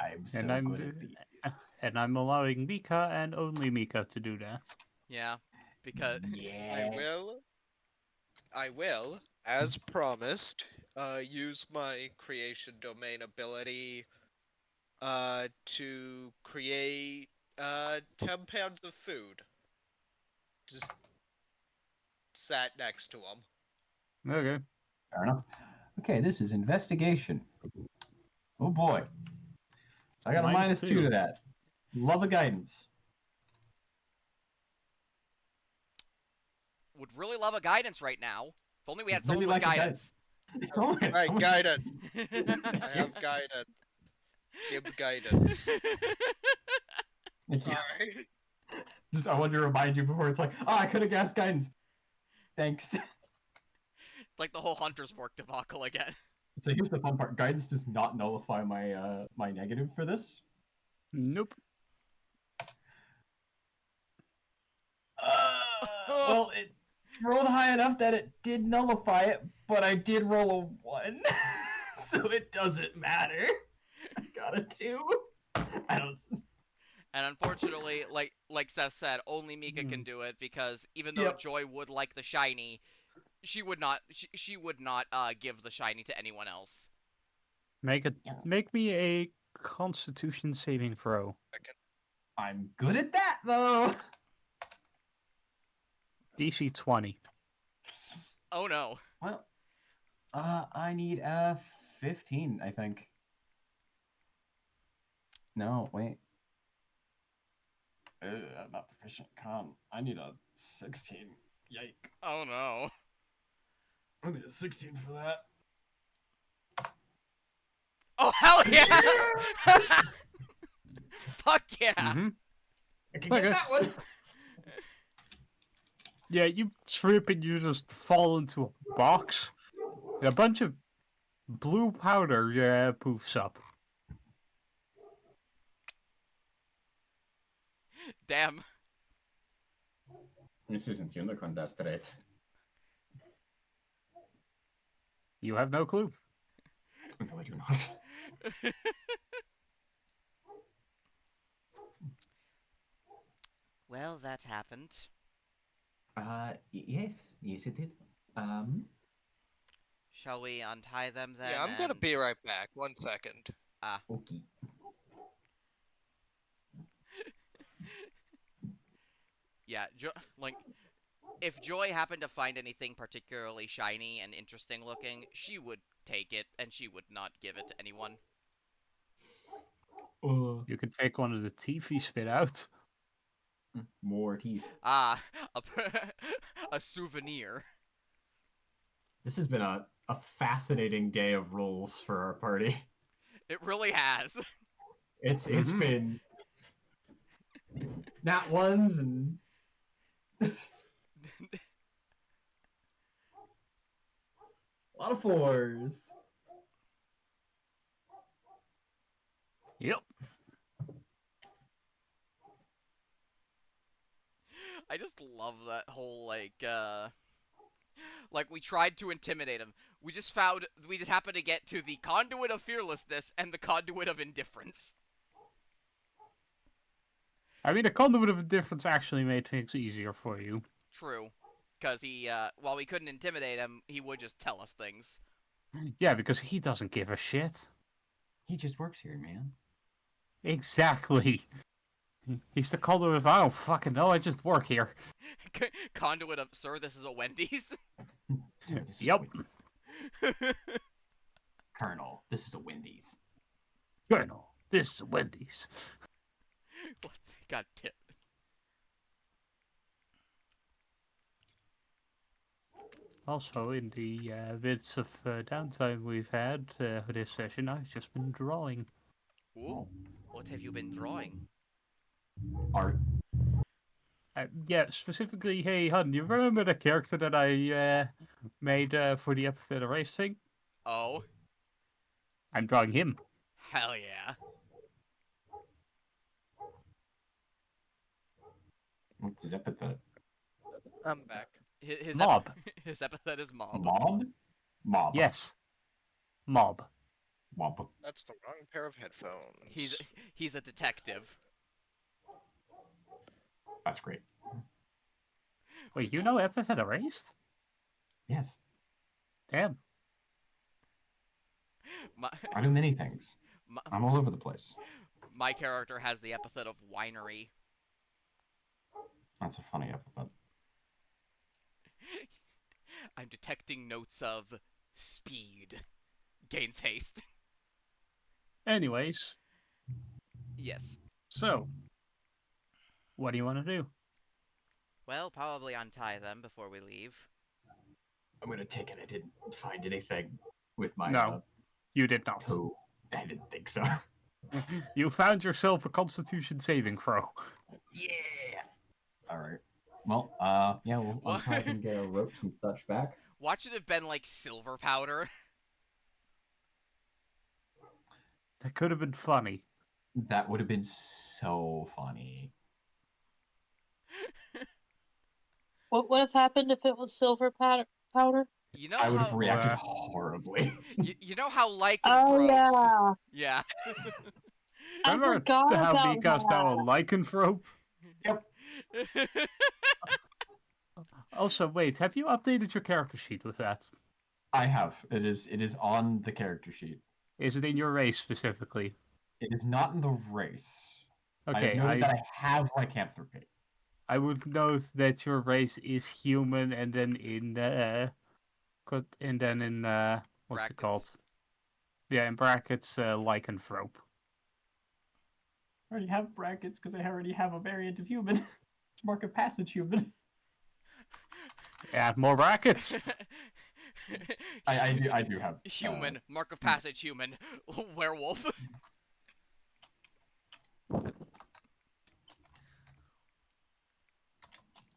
I'm so And I'm good at these. and I'm allowing Mika and only Mika to do that. yeah, because I Yeah. will. I will, as promised, use my creation domain ability to create 10 pounds of food. Just sat next to him. Okay. Fair enough. Okay, this is investigation. Oh boy. So I got a -2 to -2. that. Love a guidance. would really love a guidance right now. If only we had someone Really with like a guidance. guidance. Right, guidance. I have guidance. Give guidance. Yeah. Alright. Just I wanted to remind you before it's like, oh, I could have guessed guidance. Thanks. Like the whole Hunter's Mark debacle again. So here's the fun part. Guidance does not nullify my my negative for this. Nope. Well, it rolled high enough that it did nullify it, but I did roll a 1. So it doesn't matter. I got a 2. I don't. And unfortunately, like Seth said, only Mika can do it because even though Yep. Joy would like the shiny, she would not give the shiny to anyone else. Make me a Constitution saving throw. I'm good at that though. DC 20. Oh no. Well, I need a 15, I think. No, wait. I'm not proficient con. I need a 16. Yike. Oh no. I need a 16 for that. Oh hell yeah! Fuck yeah! Mm-hmm. I can Okay. get that one. Yeah, you trip and you just fall into a box. And a bunch of blue powder poofs up. Damn. This isn't unicorn dust, right? You have no clue. No, I do not. Well, that happened. Yes, yes, it did. Shall we untie them then? Yeah, I'm gonna And be right back. 1 second. Okay. yeah, like if Joy happened to find anything particularly shiny and interesting looking, she would take it and she would not give it to anyone. You can take one of the teeth he spit out. More teeth. Ah, a, a souvenir. This has been a fascinating day of rules for our party. It really has. It's Mhm. been nat ones and a lot of fours. Yep. I just love that whole like we tried to intimidate him. We just happened to get to the conduit of fearlessness and the conduit of indifference. I mean, the conduit of indifference actually made things easier for you. True. Because he, while we couldn't intimidate him, he would just tell us things. Yeah, because he doesn't give a shit. He just works here, man. Exactly. He's the conduit of, I don't fucking know, I just work here. Conduit of, sir, this is a Wendy's. Sir, this is Yep. Wendy's. Colonel, this is a Wendy's. Colonel, this is Wendy's. God damn. Also, in the bits of downtime we've had for this session, I've just been drawing. Ooh, what have you been drawing? Art. Yeah, specifically, hey, hun, you remember the character that I made for the Epithet race thing? Oh, I'm drawing him. hell yeah. What's his epithet? I'm back. Mob. His epithet is mob. Mob? Mob. Yes. Mob. Mob. That's the wrong pair of headphones. He's a detective. That's great. Wait, you know Epithet erased? Yes. Damn. I do many things. I'm all over the place. My character has the epithet of winery. That's a funny epithet. I'm detecting notes of speed. Gains haste. Anyways, Yes. so, what do you want to do? Well, probably untie them before we leave. I'm gonna take it. I didn't find anything with my No, you did not. toe. I didn't think so. You found yourself a Constitution saving throw. Yeah. All right. Well, yeah, we'll What? untie and get our ropes and such back. Watch it have been like silver powder. That could have been funny. That would have been so funny. What would have happened if it was silver powder? You know I would have how reacted horribly. you know how lycanthropes. Oh yeah, Yeah. I Remember forgot how about Mika's now a that. lycanthrope? Yep. Also, wait, have you updated your character sheet with that? I have. It is on the character sheet. Is it in your race specifically? It is not in the race. I have Okay, noted that I have lycanthropy. I would note that your race is human, and then in what's it Brackets. called? Yeah, in brackets, lycanthrope. I already have brackets because I already have a variant of human. It's mark of passage human. Add more brackets. I do have Human, mark of passage human, werewolf.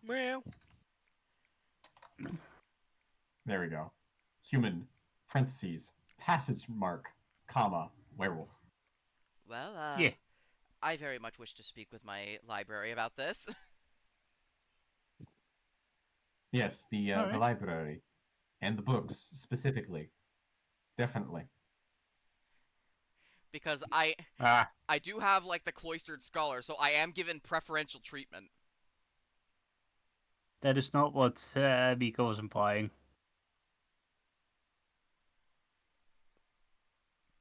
Well, There we go. Human, parentheses, passage mark, comma, werewolf. Well, Yeah. I very much wish to speak with my library about this. Yes, the Alright. library and the books specifically. Definitely. Because I Ah, I do have like the cloistered scholar, so I am given preferential treatment. that is not what Miko was implying.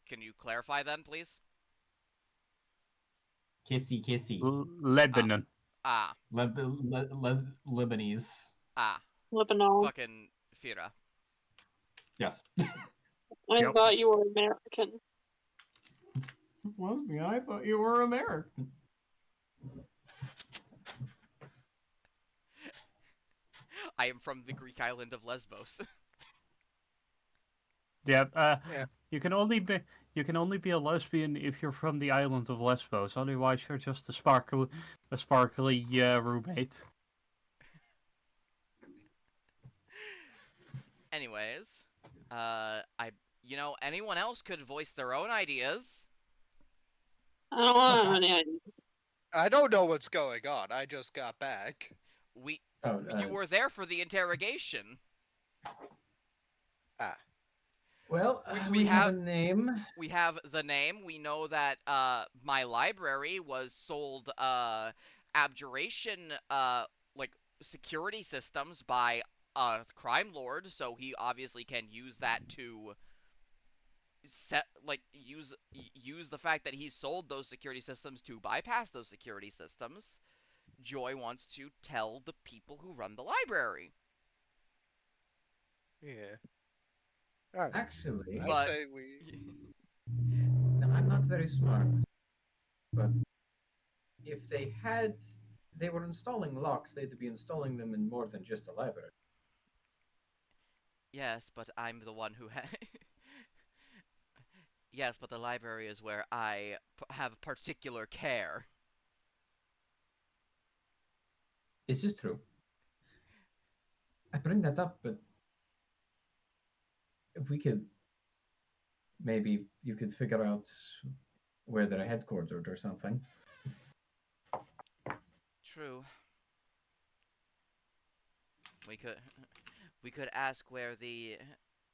Can you clarify then, please? Kissy, kissy. Lebanon. Ah, Lebanese. ah, Lebanon. fucking Fira. Yes. I Yep. thought you were American. Lesbian, I thought you were American. I am from the Greek island of Lesbos. Yep. Yeah. You can only be a lesbian if you're from the island of Lesbos. Otherwise, you're just a sparkly roommate. Anyways, anyone else could voice their own ideas. I don't Look, have any ideas. I don't know what's going on. I just got back. You were there for the interrogation. Ah. Well, we we have have- a name. We have the name. We know that my library was sold abjuration like security systems by a crime lord, so he obviously can use that to use the fact that he sold those security systems to bypass those security systems. Joy wants to tell the people who run the library. Yeah. Alright. Actually, I But- say we. no, I'm not very smart, but if they were installing locks, they'd be installing them in more than just a library. Yes, but I'm the one who Yes, but the library is where I have particular care. This is true. I bring that up, but if we could, maybe you could figure out where they're headquartered or something. True. We could ask where the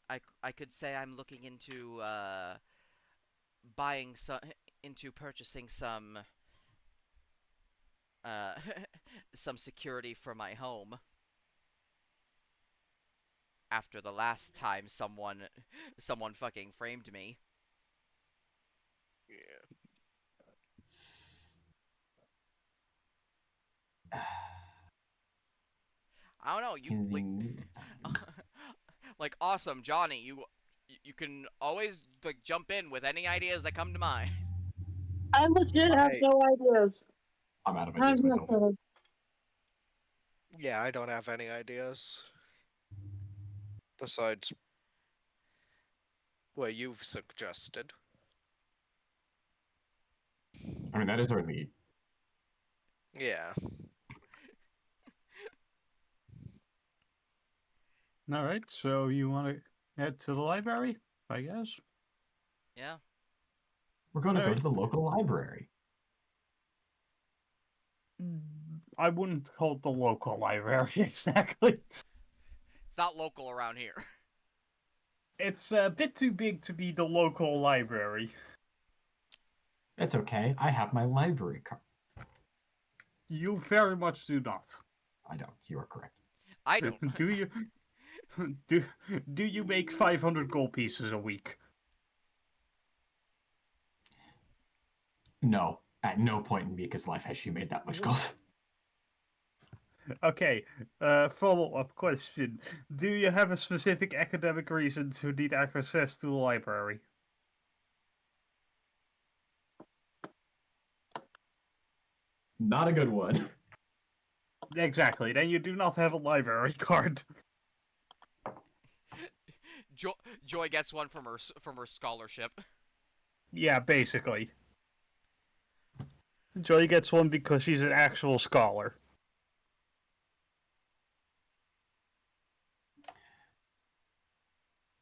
I could say I'm looking into buying some into purchasing some uh some security for my home after the last time someone fucking framed me. Yeah. I don't know, In the like awesome, Johnny, you can always like jump in with any ideas that come to mind. I legit have Right. no ideas. I'm out of I ideas have myself. nothing. Yeah, I don't have any ideas. Besides what you've suggested. I mean, that is our lead. Yeah. All right. So you want to head to the library, I guess. Yeah. We're going to go Alright. to the local library. I wouldn't call it the local library exactly. It's not local around here. It's a bit too big to be the local library. It's okay. I have my library card. You very much do not. I don't. You are correct. I don't. Do you? Do do you make 500 gold pieces a week? No. At no point in Mika's life has she made that much gold. Okay. Follow-up question: do you have a specific academic reason to need access to the library? Not a good one. Exactly. Then you do not have a library card. Joy gets one from her scholarship. Yeah, basically. Joy gets one because she's an actual scholar.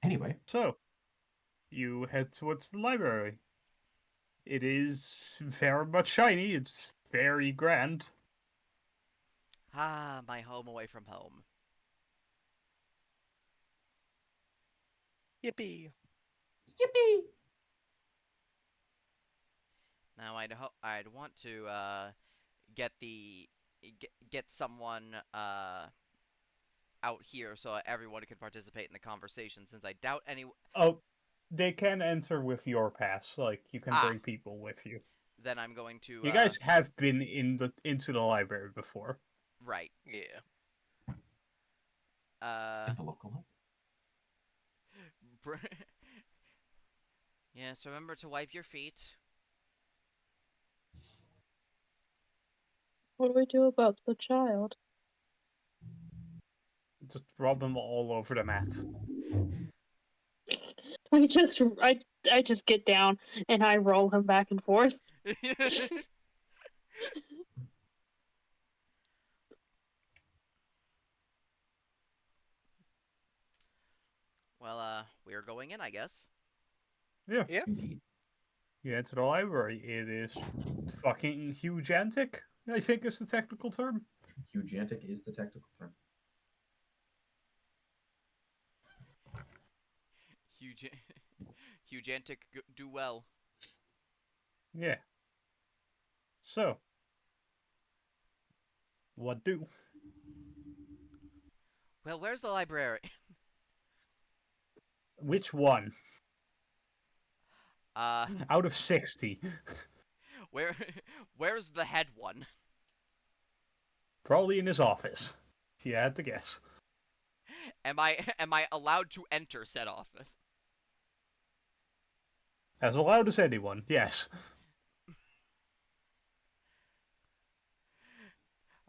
Anyway, So, you head towards the library. It is very much shiny. It's very grand. Ah, my home away from home. Yippee. Yippee! Now I'd want to get the get someone out here so everyone can participate in the conversation. Since I doubt any. Oh, they can enter with your pass. Like you can Ah. bring people with you. Then I'm going to. You guys have been into the library before. Right. Yeah. At the local hub. Yes, remember to wipe your feet. What do we do about the child? Just rub them all over the mat. I just get down and I roll him back and forth. Well, we're going in, I guess. Yeah. Yeah. Indeed. You enter the library. It is fucking hugantic, I think is the technical term. Hugantic is the technical term. Hugantic do well. Yeah. So, what do? Well, where's the library? Which one? Out of 60. Where's the head one? Probably in his office. If you had to guess. Am I allowed to enter said office? As allowed as anyone, yes.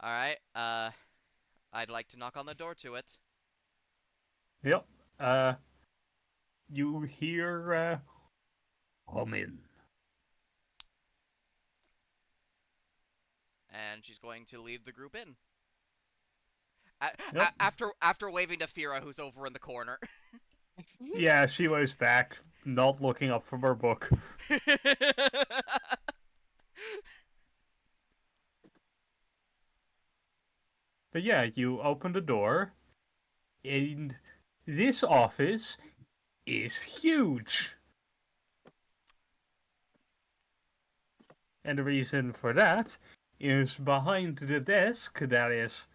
Alright, I'd like to knock on the door to it. Yep. You hear, come in. And she's going to lead the group in. Yep. After waving to Fira, who's over in the corner. Yeah, she was back, not looking up from her book. But yeah, you open the door, and this office is huge. And the reason for that is behind the desk that is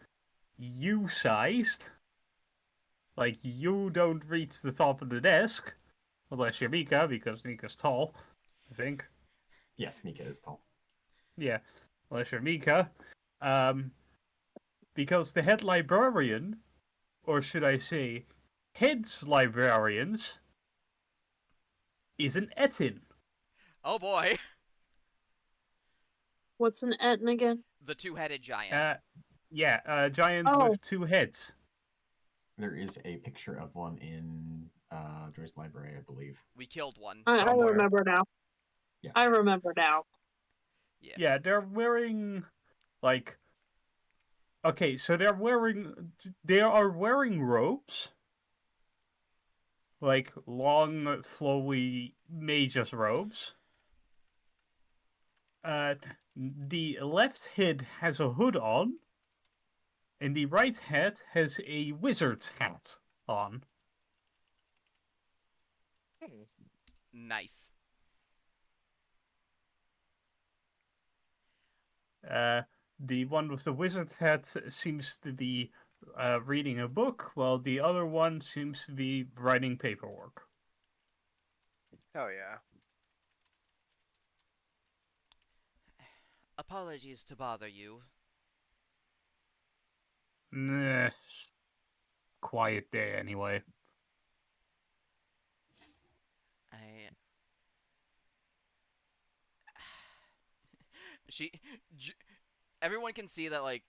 you-sized. Like, you don't reach the top of the desk, unless you're Mika, because Mika's tall, I think. Yes, Mika is tall. Yeah, unless you're Mika. Because the head librarian, or should I say, heads librarians, is an Etin. Oh boy. What's an Etin again? The two-headed giant. Giant with two heads. There is a picture of one in Joy's library, I believe. We killed one. I Somewhere. remember now. Yeah. I remember now. Yeah. Yeah, they're wearing, like... Okay, so they are wearing robes. Like, long, flowy mage's robes. The left head has a hood on, and the right head has a wizard's hat on. Nice. The one with the wizard's hat seems to be reading a book, while the other one seems to be writing paperwork. Oh yeah. Apologies to bother you. Nah, quiet day anyway. Everyone can see that, like,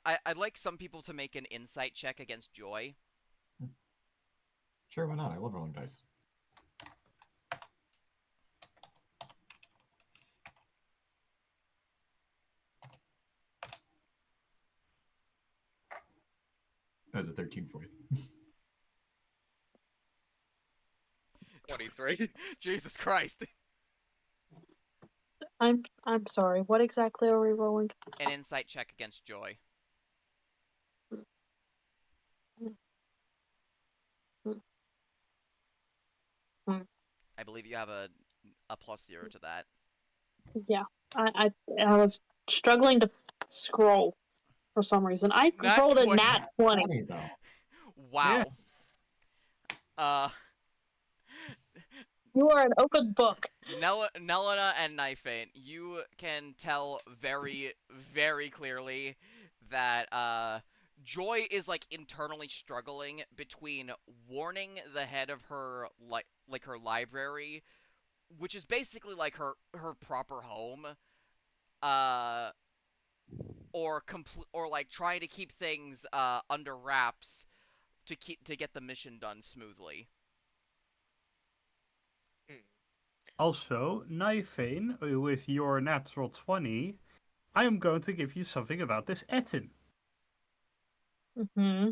I'd like some people to make an insight check against Joy. Sure, why not? I love rolling dice. That was a 13 for you. 23. Jesus Christ. I'm sorry. What exactly are we rolling? An insight check against Joy. you have a +0 to that. Yeah, I was struggling to scroll for some reason. I Nat rolled a 20. nat 20. Funny though. Wow. Uh, You are an open book. Nelena and Knifein, you can tell very, very clearly that Joy is like internally struggling between warning the head of her like her library, which is basically like her proper home, uh, or like trying to keep things under wraps to get the mission done smoothly. Hmm. Also, Nifane, with your natural 20, I am going to give you something about this Etin. Mm-hmm.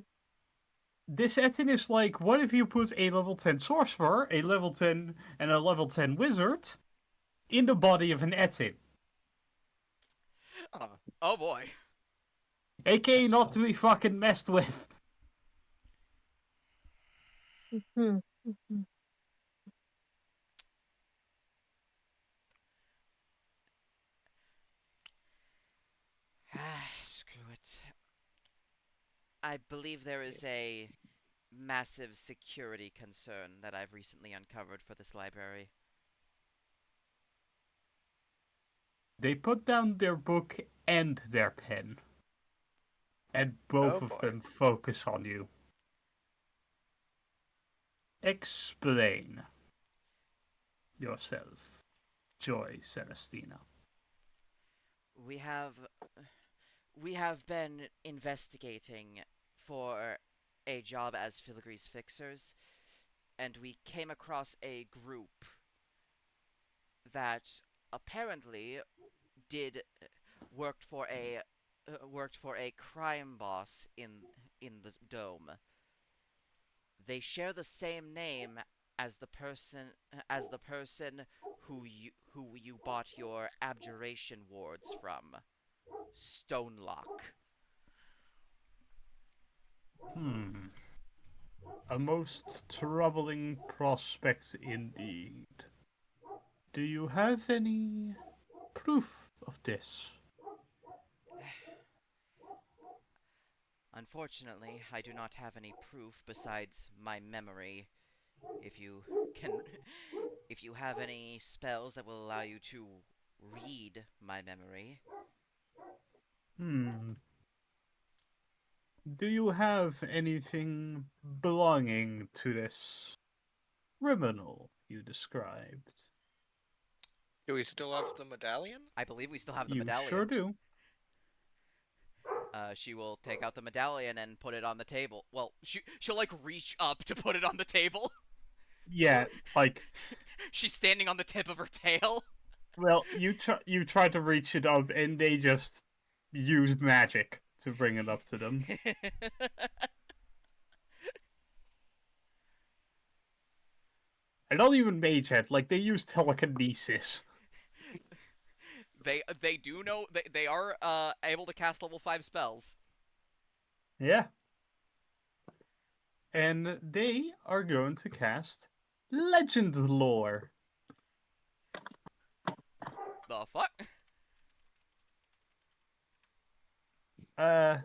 This Etin is like, what if you put a level 10 sorcerer, a level 10, and a level 10 wizard in the body of an Etin? Oh boy. AKA not to be fucking messed with. Mm-hmm. Mm-hmm. Screw it. I believe there is a massive security concern that I've recently uncovered for this library. They put down their book and their pen, and both Oh of boy. them focus on you. Explain yourself, Joy Celestina. We have we have been investigating for a job as Filigree's fixers, and we came across a group that apparently did worked for a crime boss in the dome. They share the same name as the person who you bought your abjuration wards from, Stonelock. Hmm. A most troubling prospect indeed. Do you have any proof of this? Unfortunately, I do not have any proof besides my memory. If you can if you have any spells that will allow you to read my memory. Hmm. Do you have anything belonging to this criminal you described? Do we still have the medallion? I believe we still have the You sure medallion. do. She will take out the medallion and put it on the table. Well, she'll like reach up to put it on the table. Yeah, like, She's standing on the tip of her tail. well, you try to reach it up, and they just use magic to bring it up to them. And not even mage head, like they use telekinesis. They do know they are able to cast level 5 spells. Yeah. And they are going to cast Legend Lore. The fuck? Uh,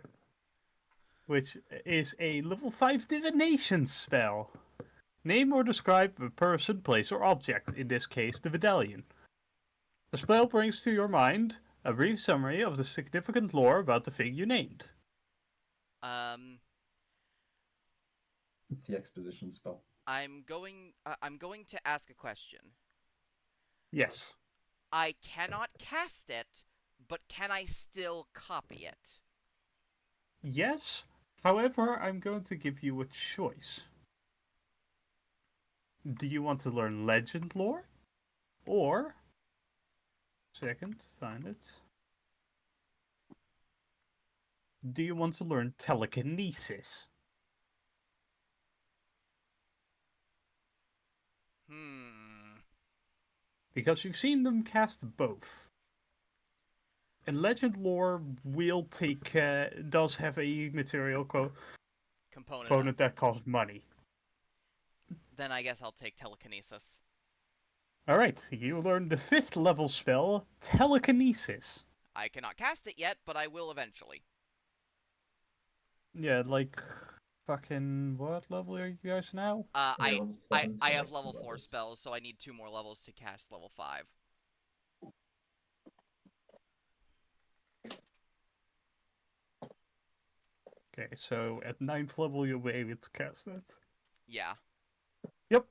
which is a level 5 divination spell. Name or describe a person, place, or object, in this case, the medallion. The spell brings to your mind a brief summary of the significant lore about the thing you named. Um It's the exposition spell. I'm going to ask a question. Yes. I cannot cast it, but can I still copy it? Yes. However, I'm going to give you a choice. Do you want to learn legend lore? Or, second, find it. Do you want to learn telekinesis? Because you've seen them cast both. And legend lore will take does have a material Component. component that costs money. Then I guess I'll take telekinesis. Alright, you learn the 5th level spell, Telekinesis. I cannot cast it yet, but I will eventually. Yeah, like, fucking, what level are you guys now? We're level I 7, I so have like 2 level 4 levels. spells, so I need 2 more levels to cast level 5. Okay, so at 9th level you'll be able to cast it. Yeah. Yep.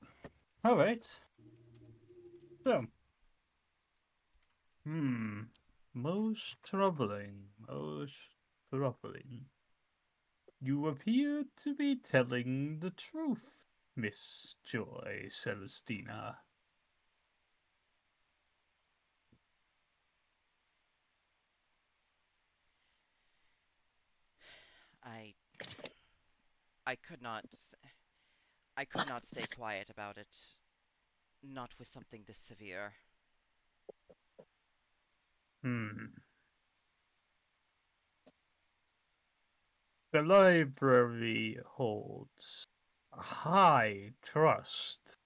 Alright. So. Most troubling. Most troubling. You appear to be telling the truth, Miss Joy Celestina. I I could not I could not stay quiet about it. Not with something this severe. Hmm. The library holds high trust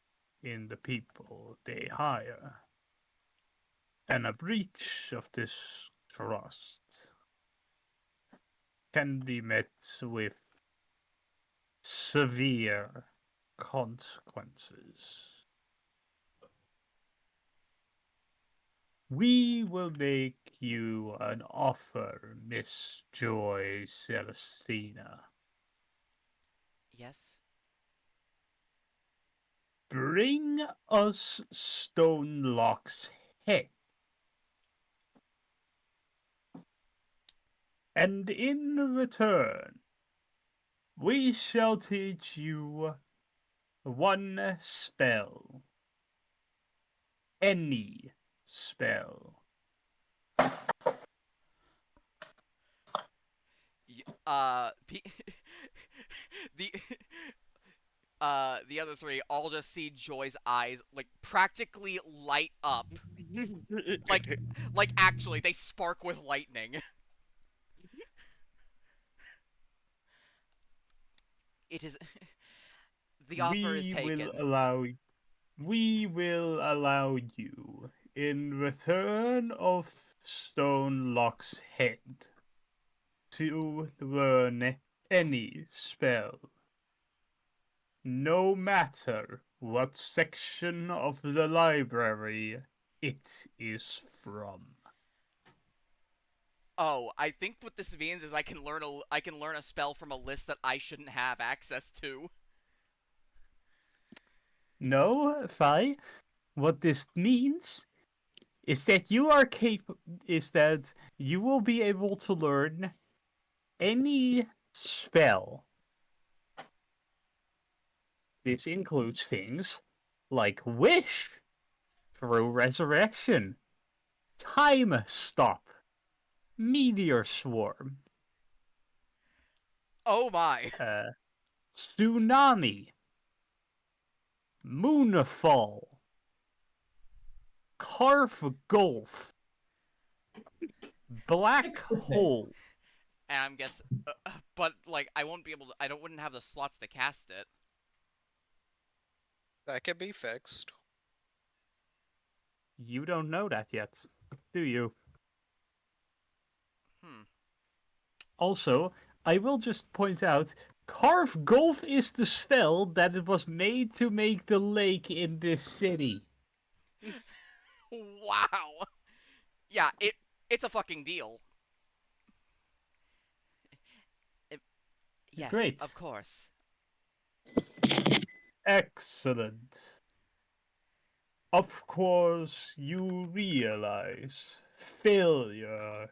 in the people they hire, and a breach of this trust can be met with severe consequences. We will make you an offer, Miss Joy Celestina. Yes? Bring us Stonelock's head, and in return, we shall teach you one spell. Any spell. The the other three all just see Joy's eyes like practically light up. Like like actually they spark with lightning. It is the offer is we will taken. allow we will allow you, in return of Stonelock's head, to learn any spell, no matter what section of the library it is from. Oh, I think what this means is I can learn a spell from a list that I shouldn't have access to. No, Fi, what this means is that you are is that you will be able to learn any spell. This includes things like Wish, Through Resurrection, Time Stop, Meteor Swarm, Oh my. Tsunami, Moonfall, Carve Gulf, Black 6%. Hole. And I'm guess but like I won't be able to I don't wouldn't have the slots to cast it. That can be fixed. You don't know that yet, do you? Hmm. Also, I will just point out Carve Gulf is the spell that it was made to make the lake in this city. Wow. Yeah, it's a fucking deal. Yes, of Great. course. Excellent. Of course, you realize failure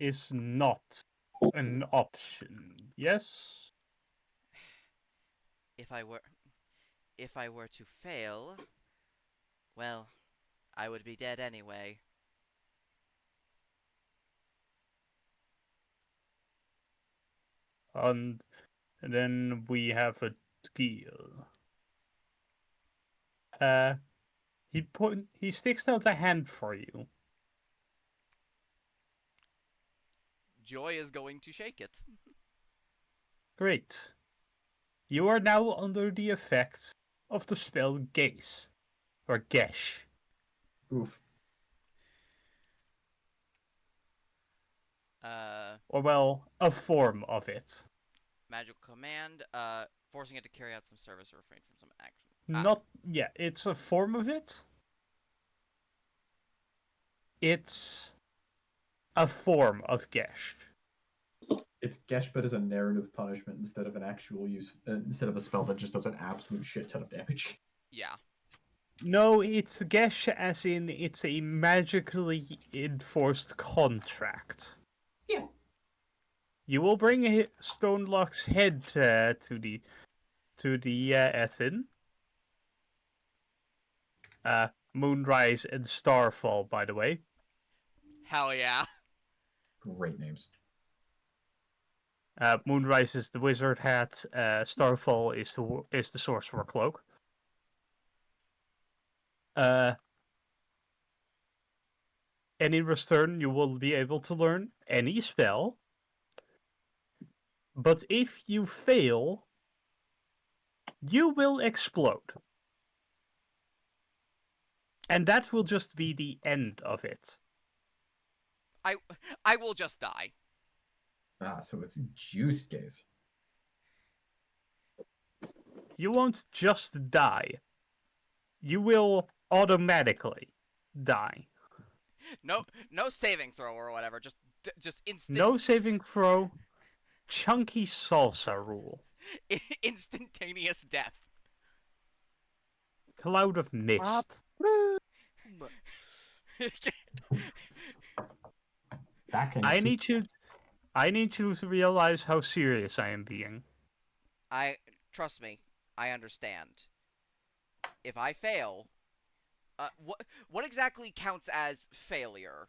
is not an option, yes? If I were to fail, well, I would be dead anyway. And then we have a deal. He sticks out a hand for you. Joy is going to shake it. Great. You are now under the effect of the spell Gaze, or Gesh. Oof. Or, well, a form of it. Magical command. Forcing it to carry out some service or refrain from some action. Not, yeah, it's a form of it. It's a form of Gesh. It's Gesh, but as a narrative punishment instead of an actual use, instead of a spell that just does an absolute shit ton of damage. Yeah. No, it's Gesh as in it's a magically enforced contract. Yeah. You will bring Stonelock's head to the Ethin. Moonrise and Starfall, by the way. Hell yeah. Great names. Moonrise is the wizard hat. Starfall is the sorcerer cloak. And in return, you will be able to learn any spell. But if you fail, you will explode. And that will just be the end of it. I will just die. Ah, so it's juice case. You won't just die. You will automatically die. No saving throw or whatever. Just instant. No saving throw. Chunky salsa rule. Instantaneous death. Cloud of mist. That can I need you to realize how serious I am being. Trust me. I understand. If I fail, what exactly counts as failure?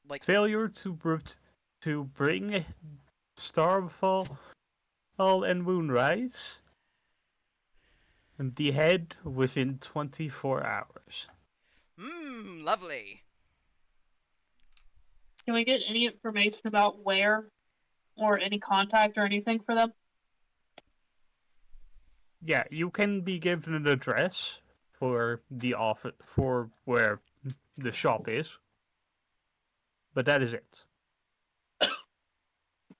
Like Failure to bring Starfall and Moonrise and the head within 24 hours. Lovely. Can we get any information about where or any contact or anything for them? Yeah, you can be given an address for the office for where the shop is. But that is it.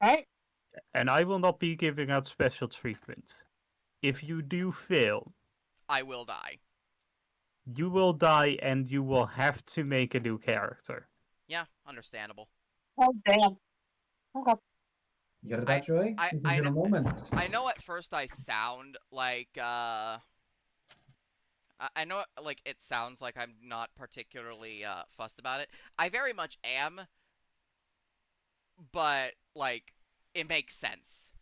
Right? And I will not be giving out special treatment. If you do fail, I will die. you will die and you will have to make a new character. Yeah, understandable. Oh, damn. Okay. You got that, Joy? Because in a moment. I know at first I sound like I know like it sounds like I'm not particularly fussed about it. I very much am, but like it makes sense.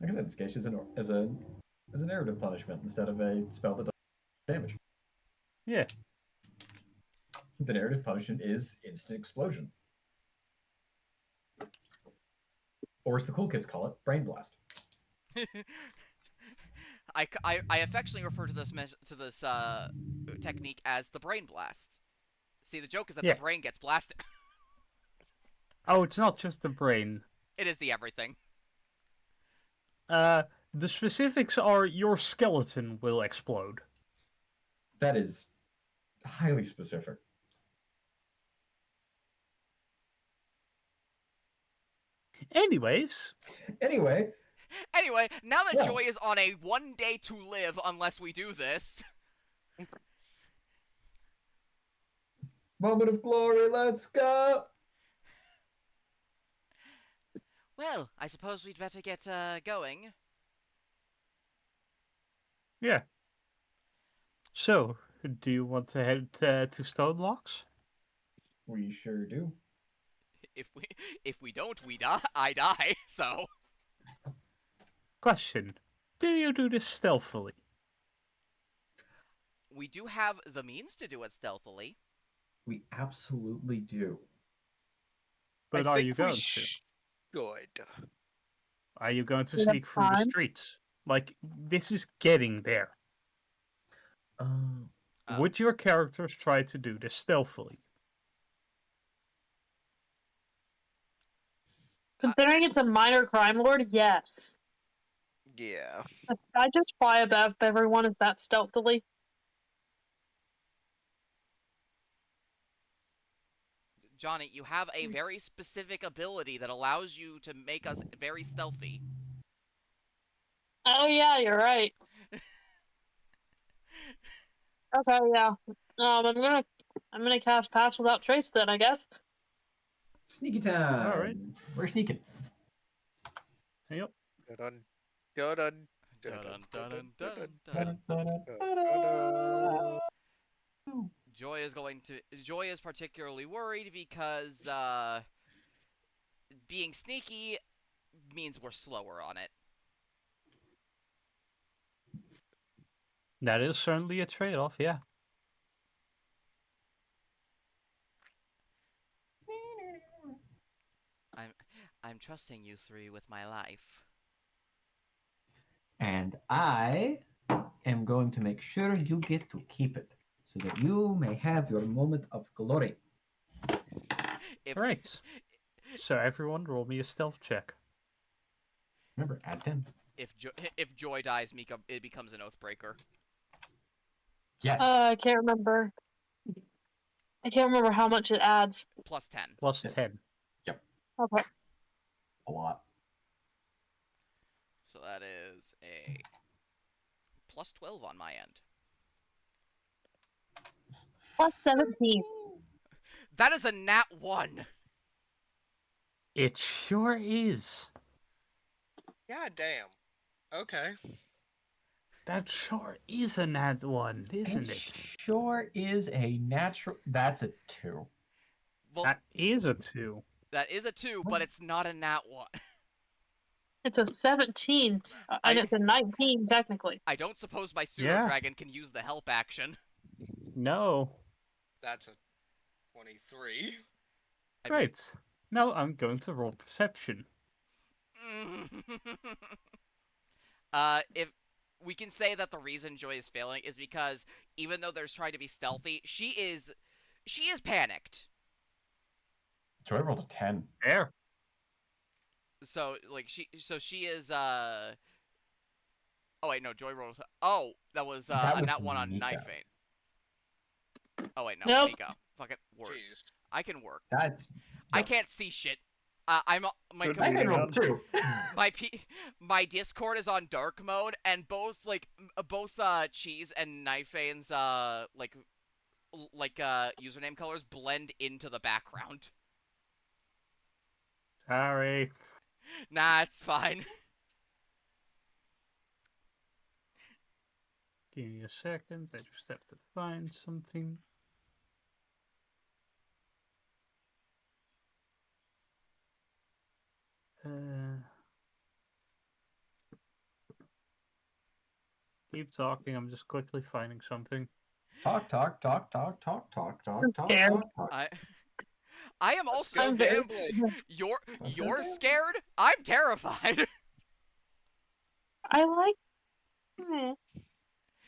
Like I said, Sketch is as a narrative punishment instead of a spell that does damage. Yeah. The narrative punishment is instant explosion. Or as the cool kids call it, brain blast. I affectionately refer to this technique as the brain blast. See, the joke is that Yeah. the brain gets blasted. Oh, it's not just the brain. It is the everything. The specifics are your skeleton will explode. That is highly specific. Anyways. Anyway, now that Yeah. Joy is on a 1 day to live unless we do this. moment of glory, let's go! Well, I suppose we'd better get going. Yeah. So, do you want to head to Stonelocks? We sure do. If we don't, we die. I die. So. Question: do you do this stealthily? We do have the means to do it stealthily. We absolutely do. But I are think you we going to? should. Are you going to Do you have sneak through the time? streets? Like, this is getting there. Would your characters try to do this stealthily? Considering it's a minor crime lord, yes. Yeah. I just fly above everyone is that stealthily. Johnny, you have a very specific ability that allows you to make us very stealthy. Oh yeah, you're right. Okay, yeah. I'm gonna cast Pass Without Trace then, I guess. Sneaky time. All right. We're sneaking. Yep. Dun dun dun dun Dun dun dun dun dun dun dun. dun. Joy is particularly worried because being sneaky means we're slower on it. That is certainly a trade-off, yeah. I'm trusting you three with my life. And I am going to make sure you get to keep it, so that you may have your moment of glory. If All right. So everyone, roll me a stealth check. Remember, add 10. if Joy dies, Mika, it becomes an oathbreaker. Yes. I can't remember. I can't remember how much it adds. Plus 10. Plus Yes. 10. Okay. A lot. So that is a plus 12 on my end. Plus 17. That is a nat 1. It sure is. God damn. Okay. That sure is a nat 1, isn't it? Sure is a natural. That's a 2. Well, That is a 2. that is a 2, but it's not a nat 1. It's a 17, and it's a 19 technically. I don't suppose my Yeah. pseudo-dragon can use the help action. No. That's a 23. Right. Now I'm going to roll perception. If we can say that the reason Joy is failing is because even though there's trying to be stealthy, she is panicked. Joy rolled a 10. There. So she is oh wait, no, Joy rolled. Oh, that was That a was nat 1 on Mika. knife feint. Oh wait, no, Nope. Mika. Fuck it, words. Jeez. I can work. That's. I can't see shit. I'm my Good I can roll Moving 2. my Discord is on dark mode, and both Cheese and Knife Vein's username colors blend into the background. Sorry. Nah, it's fine. Give me a second. I just have to find something. Keep talking. I'm just quickly finding something. Talk. I'm scared. I am Let's also go I'm very- gambling. you're scared. I'm terrified. I like it.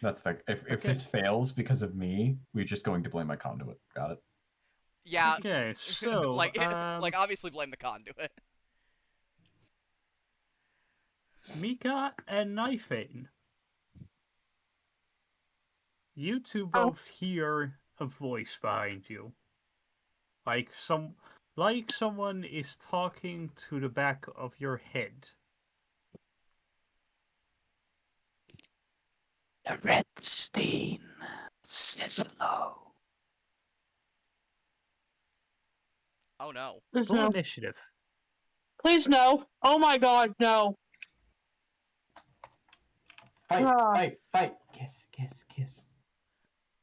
That's the. If Okay. this fails because of me, we're just going to blame my conduit. Got it? Yeah. Okay, so like obviously blame the conduit. Mika and Knifein. You two Oh. both hear a voice behind you. Like someone is talking to the back of your head. The red stain says hello. Oh no. Please Roll no. initiative. Please no. Oh my god, no. Fight! Ah. Fight! Kiss!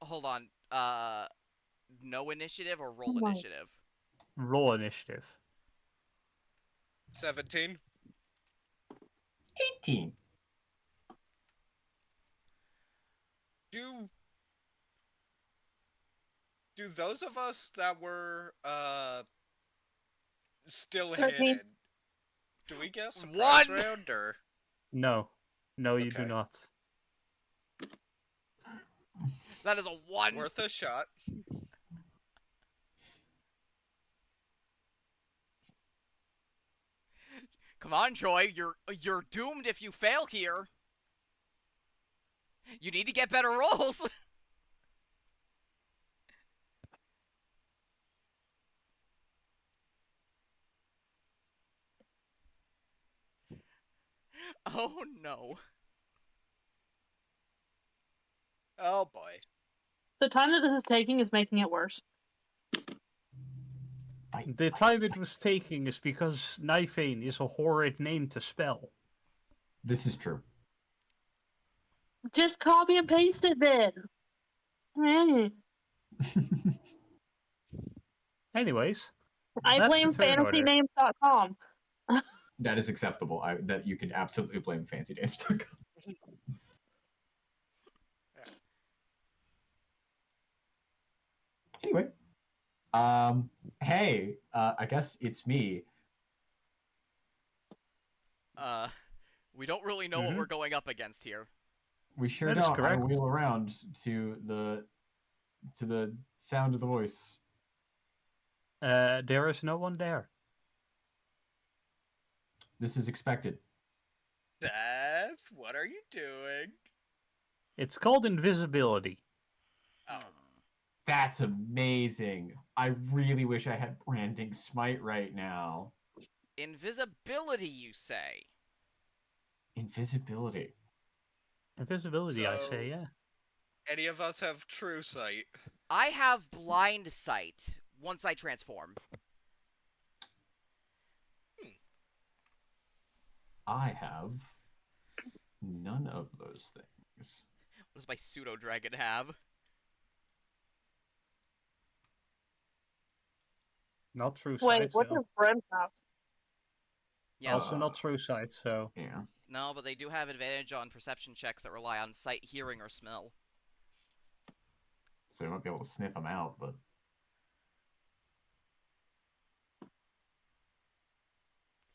Hold on. No initiative or roll Oh my- initiative? Roll initiative. 17. 18. Do those of us that were still 13. hidden, do we get a surprise round or? No. No, you do Okay. not. That is a 1. Worth a shot. Come on, Joy. You're doomed if you fail here. You need to get better rolls. Oh no. Oh boy. The time that this is taking is making it worse. The time it was taking is because Nifane is a horrid name to spell. This is true. Just copy and paste it then. Mm. Anyways, I that's blame the turn order. fantasynames.com. That is acceptable. That you can absolutely blame Fancy Names. Anyway, hey, I guess it's me. We don't really know what we're going up against here. We sure That is don't. I correct. wheel around to the sound of the voice. There is no one there. This is expected. Beth, what are you doing? It's called invisibility. Oh. That's amazing. I really wish I had branding smite right now. Invisibility, you say? Invisibility. Invisibility, I So- say, yeah. Any of us have true sight? I have blind sight once I transform. I have none of those things. What does my pseudo dragon have? Not true Wait, sight, what so. does Brent have? Yeah. Also not true sight, so. Yeah. No, but they do have advantage on perception checks that rely on sight, hearing, or smell. So you might be able to sniff them out, but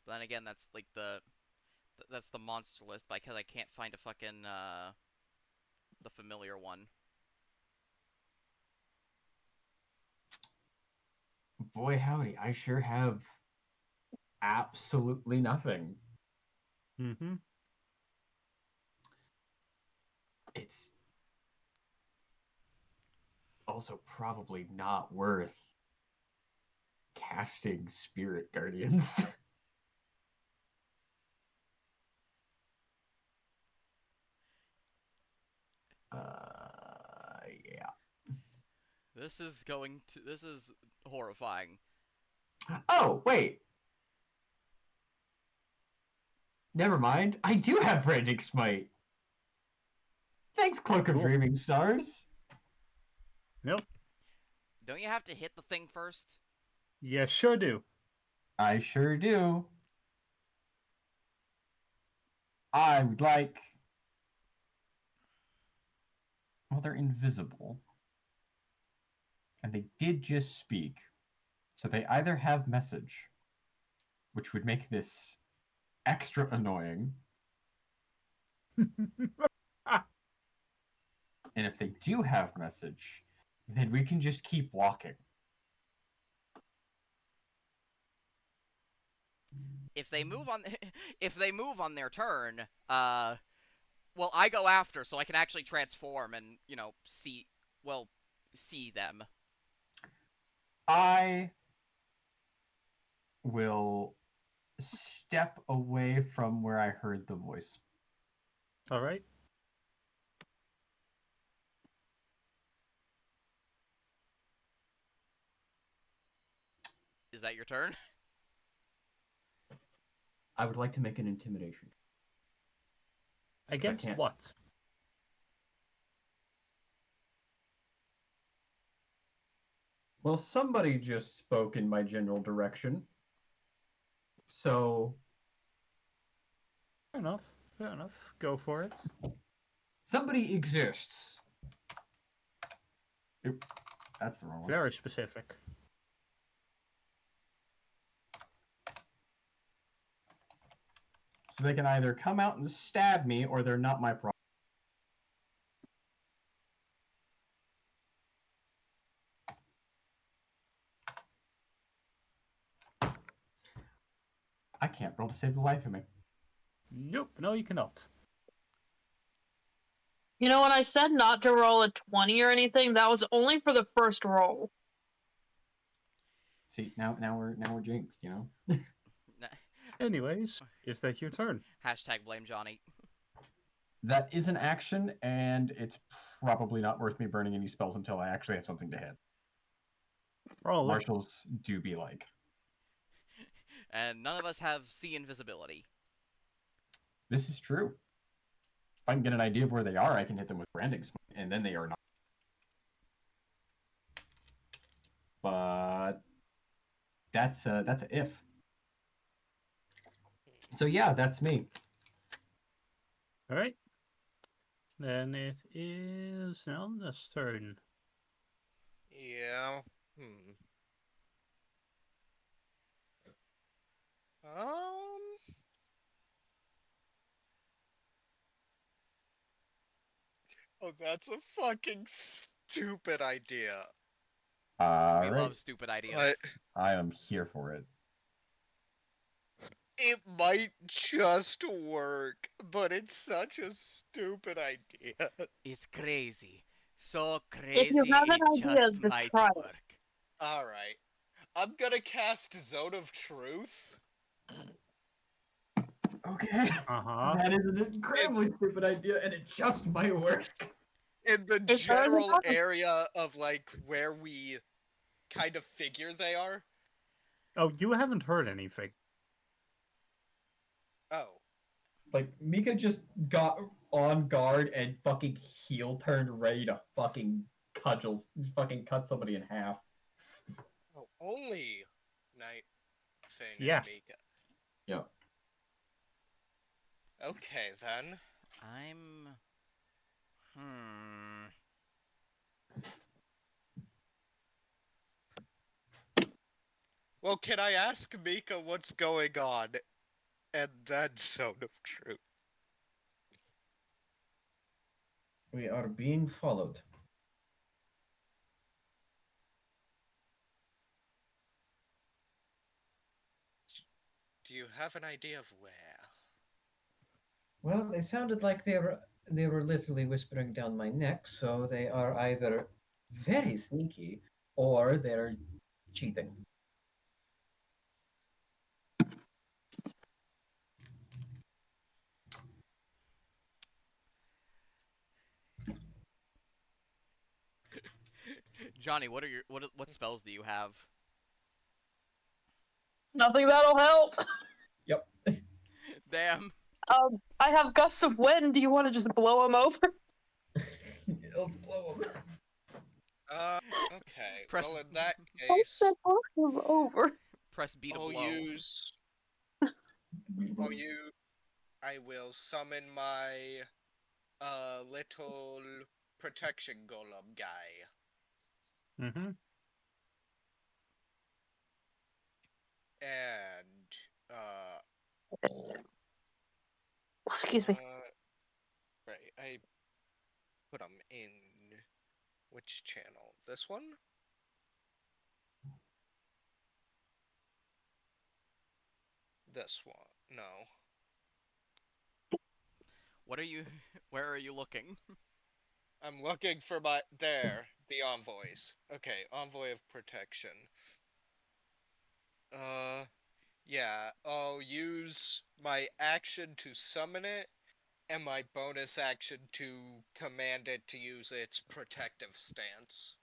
So then again, that's like that's the monster list because I can't find a fucking the familiar one. boy howdy, I sure have absolutely nothing. Mm-hmm. It's also probably not worth casting Spirit Guardians. Yeah. This is horrifying. Oh, wait. Never mind. I do have Branding Smite. Thanks, Cloak of Cool. Dreaming Stars. Nope. Don't you have to hit the thing first? Yeah, sure do. I sure do. I would like. Well, they're invisible. And they did just speak. So they either have message, which would make this extra annoying. And if they do have message, then we can just keep walking. If they move on, if they move on their turn, well, I go after, so I can actually transform and see them. I will step away from where I heard the voice. All right. Is that your turn? I would like to make an intimidation. Against can't. what? Well, somebody just spoke in my general direction. So, Fair enough. Fair enough. Go for it. somebody exists. Oop, that's the wrong one. Very specific. So they can either come out and stab me, or they're not my problem. I can't roll to save the life of me. Nope. No, you cannot. You know, when I said not to roll a 20 or anything, that was only for the first roll. See, now we're jinxed, you know? Anyways, is that your turn? Hashtag blame Johnny. That is an action, and it's probably not worth me burning any spells until I actually have something to hit. Probably. Marshals do be like. And none of us have see invisibility. This is true. If I can get an idea of where they are, I can hit them with branding smoke, and then they are not. But that's a if. So yeah, that's me. All right. Then it is Nelna's turn. Yeah. Um. Oh, that's a fucking stupid idea. All We right. love stupid ideas. But I am here for it. it might just work, but it's such a stupid idea. It's crazy. So If you crazy have an it idea, just just might try it. work. Alright. I'm gonna cast Zone of Truth. Okay. Uh-huh. That is an incredibly stupid idea, and it just might work. In the It's better than general nothing. area of, like, where we kind of figure they are. Oh, you haven't heard anything. Oh. Like, Mika just got on guard and fucking heel turned ready to fucking fucking cut somebody in half. Oh, only Night Fane Yeah. and Mika. Yep. Okay, then. I'm. Well, can I ask Mika what's going on? And then Zone of Truth. We are being followed. Do you have an idea of where? Well, they sounded like they were literally whispering down my neck, so they are either very sneaky or they're cheating. Johnny, what spells do you have? Nothing that'll help. Yep. Damn. I have gusts of wind. Do you want to just blow them over? Let's blow them. Okay. Press- Well, in that I case, said blow them over. Press B to I'll blow. use. I will summon my little protection golem guy. Mm-hmm. And Excuse me. right, I put them in which channel? This one? This one. No. What are you? Where are you looking? I'm looking for the envoys. Okay, envoy of protection. Yeah, I'll use my action to summon it, and my bonus action to command it to use its protective stance.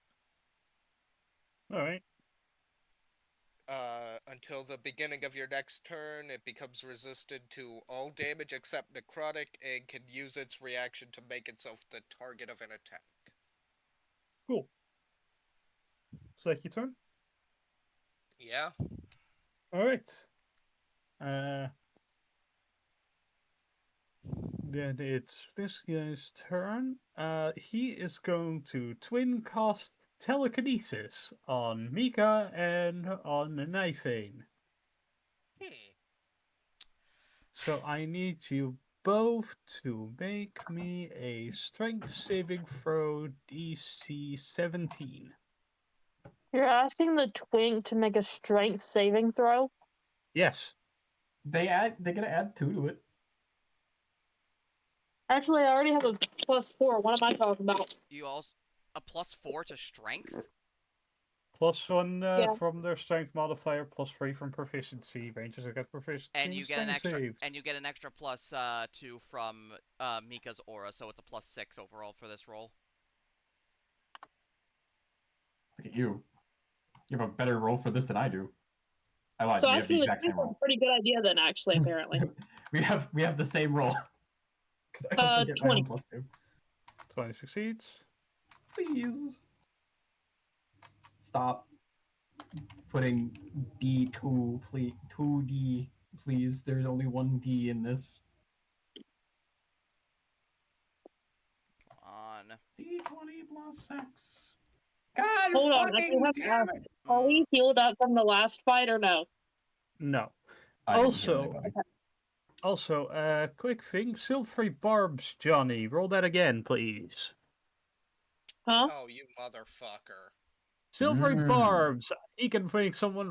All right. Until the beginning of your next turn, it becomes resistant to all damage except necrotic, and can use its reaction to make itself the target of an attack. Cool. Is that your turn? Yeah? All right. Then it's this guy's turn. He is going to twin cast telekinesis on Mika and on Nifane. So I need you both to make me a strength saving throw DC 17. You're asking the twink to make a strength saving throw? Yes. They're gonna add 2 to it. Actually, I already have a +4. What am I talking about? You also a +4 to strength? +1 from their strength modifier, +3 from proficiency. Rangers that get proficiency And in you get an strength extra, saves. and you get an extra +2 from Mika's aura, so it's a +6 overall for this roll. Look at you. You have a better roll for this than I do. I lied. So We have the asking the exact chief same was a roll. pretty good idea then, actually, apparently. we have the same roll. Because I also get my 20. own +2. 20 succeeds. Please. Stop putting D2, please. 2D, please. There's only one D in this. Come on. D20 plus 6. God Hold on, I fucking have to damn ask, it! are we healed up from the last fight or no? No. I didn't heal anybody. Also, quick thing. Silvery Barbs, Johnny. Roll that again, please. Huh? Oh, you motherfucker. Silvery Barbs. He can make someone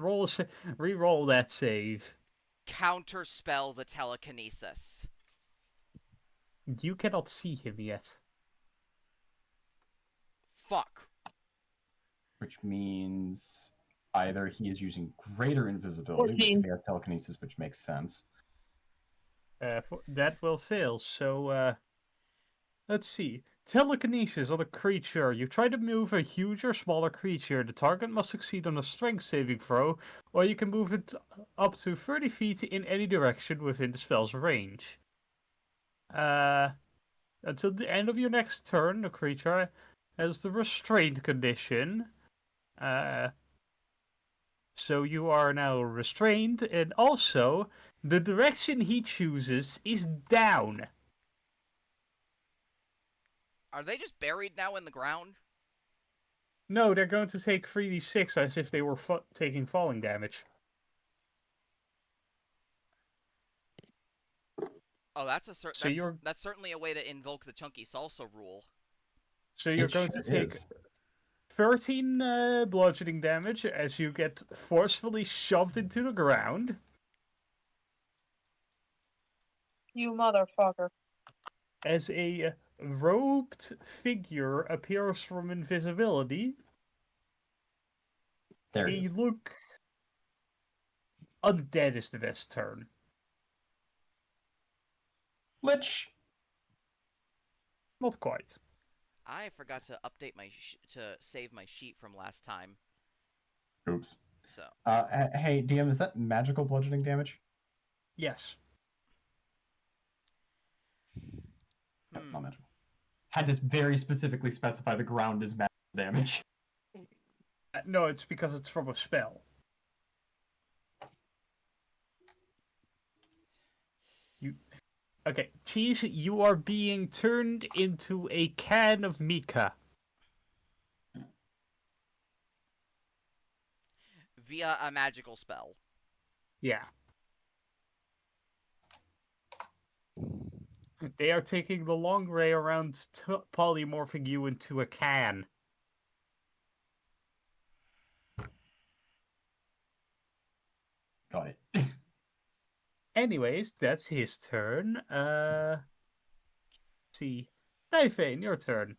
re-roll that save. Counterspell the telekinesis. You cannot see him yet. Fuck. Which means either he is using greater invisibility, which 14. he has telekinesis, which makes sense. That will fail. So, let's see. Telekinesis on a creature. You try to move a huge or smaller creature. The target must succeed on a strength saving throw, or you can move it up to 30 feet in any direction within the spell's range. Until the end of your next turn, the creature has the restrained condition. So you are now restrained, and also the direction he chooses is down. Are they just buried now in the ground? No, they're going to take 3d6 as if they were taking falling damage. Oh, that's So that's certainly a way to invoke the chunky salsa rule. So you're It going to sure take is. 13 bludgeoning damage as you get forcefully shoved into the ground. You motherfucker. As a robed figure appears from invisibility. There They it is. look undead is the best term. Lich! Not quite. I forgot to update to save my sheet from last time. Oops. So. Hey, DM, is that magical bludgeoning damage? Yes. No, not magical. Had to very specifically specify the ground is magical damage. No, it's because it's from a spell. Okay, Cheese, you are being turned into a can of Mika. Via a magical spell. Yeah. They are taking the long way around polymorphing you into a can. Got it. Anyways, that's his turn. See. Nifane, your turn.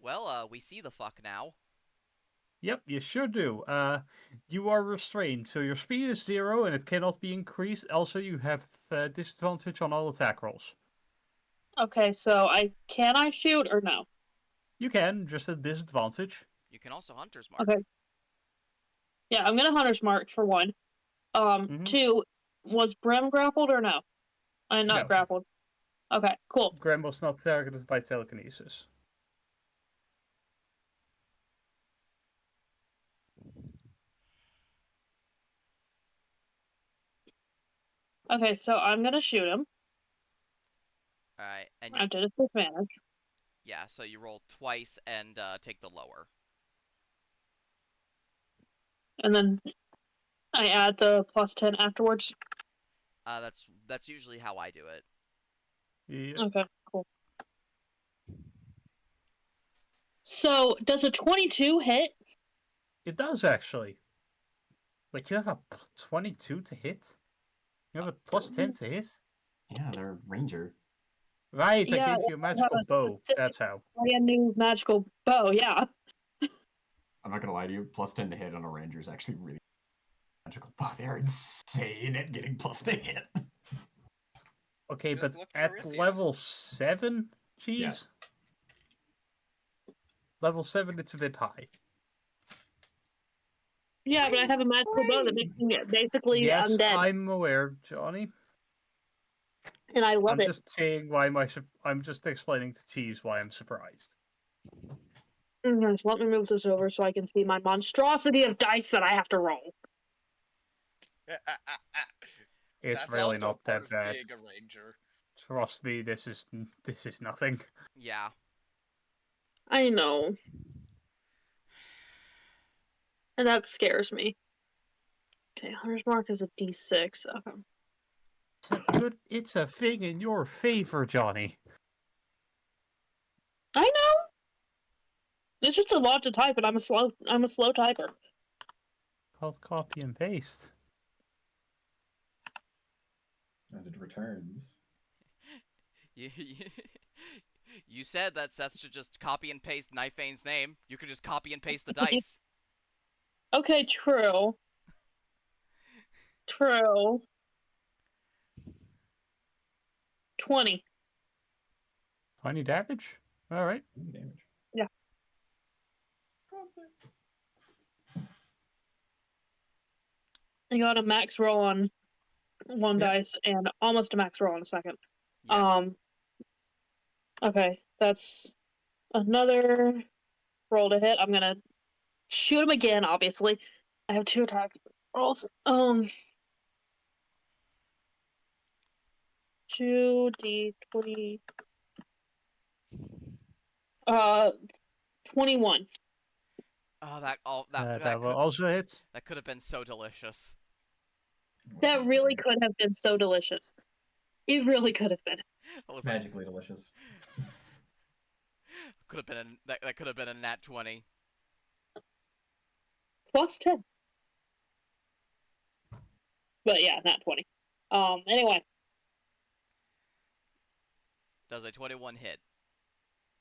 Well, we see the fuck now. Yep, you sure do. You are restrained, so your speed is 0 and it cannot be increased. Also, you have disadvantage on all attack rolls. Okay, so can I shoot or no? You can, just at disadvantage. You can also Hunter's Mark. Okay. Yeah, I'm gonna Hunter's Mark for 1. 2, was Brim grappled or no? I'm not No. grappled. Okay, cool. Graham was not targeted by telekinesis. Okay, so I'm gonna shoot him. Alright, and I did a disadvantage. yeah, so you roll twice and take the lower. And then I add the +10 afterwards. That's usually how I do it. Yeah. Okay, cool. So, does a 22 hit? It does, actually. Wait, you have a 22 to hit? You have a +10 to hit? Yeah, they're ranger. Right, Yeah, I gave you a magical bow. That's how. Brand new magical bow, yeah. I'm not gonna lie to you. +10 to hit on a ranger is actually really magical. But they're insane at getting +10 to hit. Okay, Just but look at at Arithia. level 7, jeez. Yeah. Level 7, it's a bit high. Yeah, but I have a magical bow that makes me basically Yes, undead, I'm aware, Johnny. and I love I'm it. just saying why I'm just explaining to Cheese why I'm surprised. So let me move this over so I can see my monstrosity of dice that I have to roll. It's That's really also not part that of bad. being a ranger. Trust me, this is nothing. Yeah. I know. And that scares me. Okay, Hunter's Mark is a D6. Okay. It's a thing in your favor, Johnny. I know. It's just a lot to type, and I'm a slow typer. Called copy and paste. And it returns. You said that Seth should just copy and paste Knifeane's name. You could just copy and paste the dice. Okay, true. True. 20. 20 damage? Alright. Damage. Yeah. I got a max roll on one dice and almost a max roll on a second. Yeah. Okay, that's another roll to hit. I'm gonna shoot him again, obviously. I have 2 attack rolls. 2d20. 21. Oh, That will also hit. that could have been so delicious. That really could have been so delicious. It really could have been. Magically delicious. Could have been that could have been a nat 20. Plus 10. But yeah, not 20. Anyway. Does a 21 hit?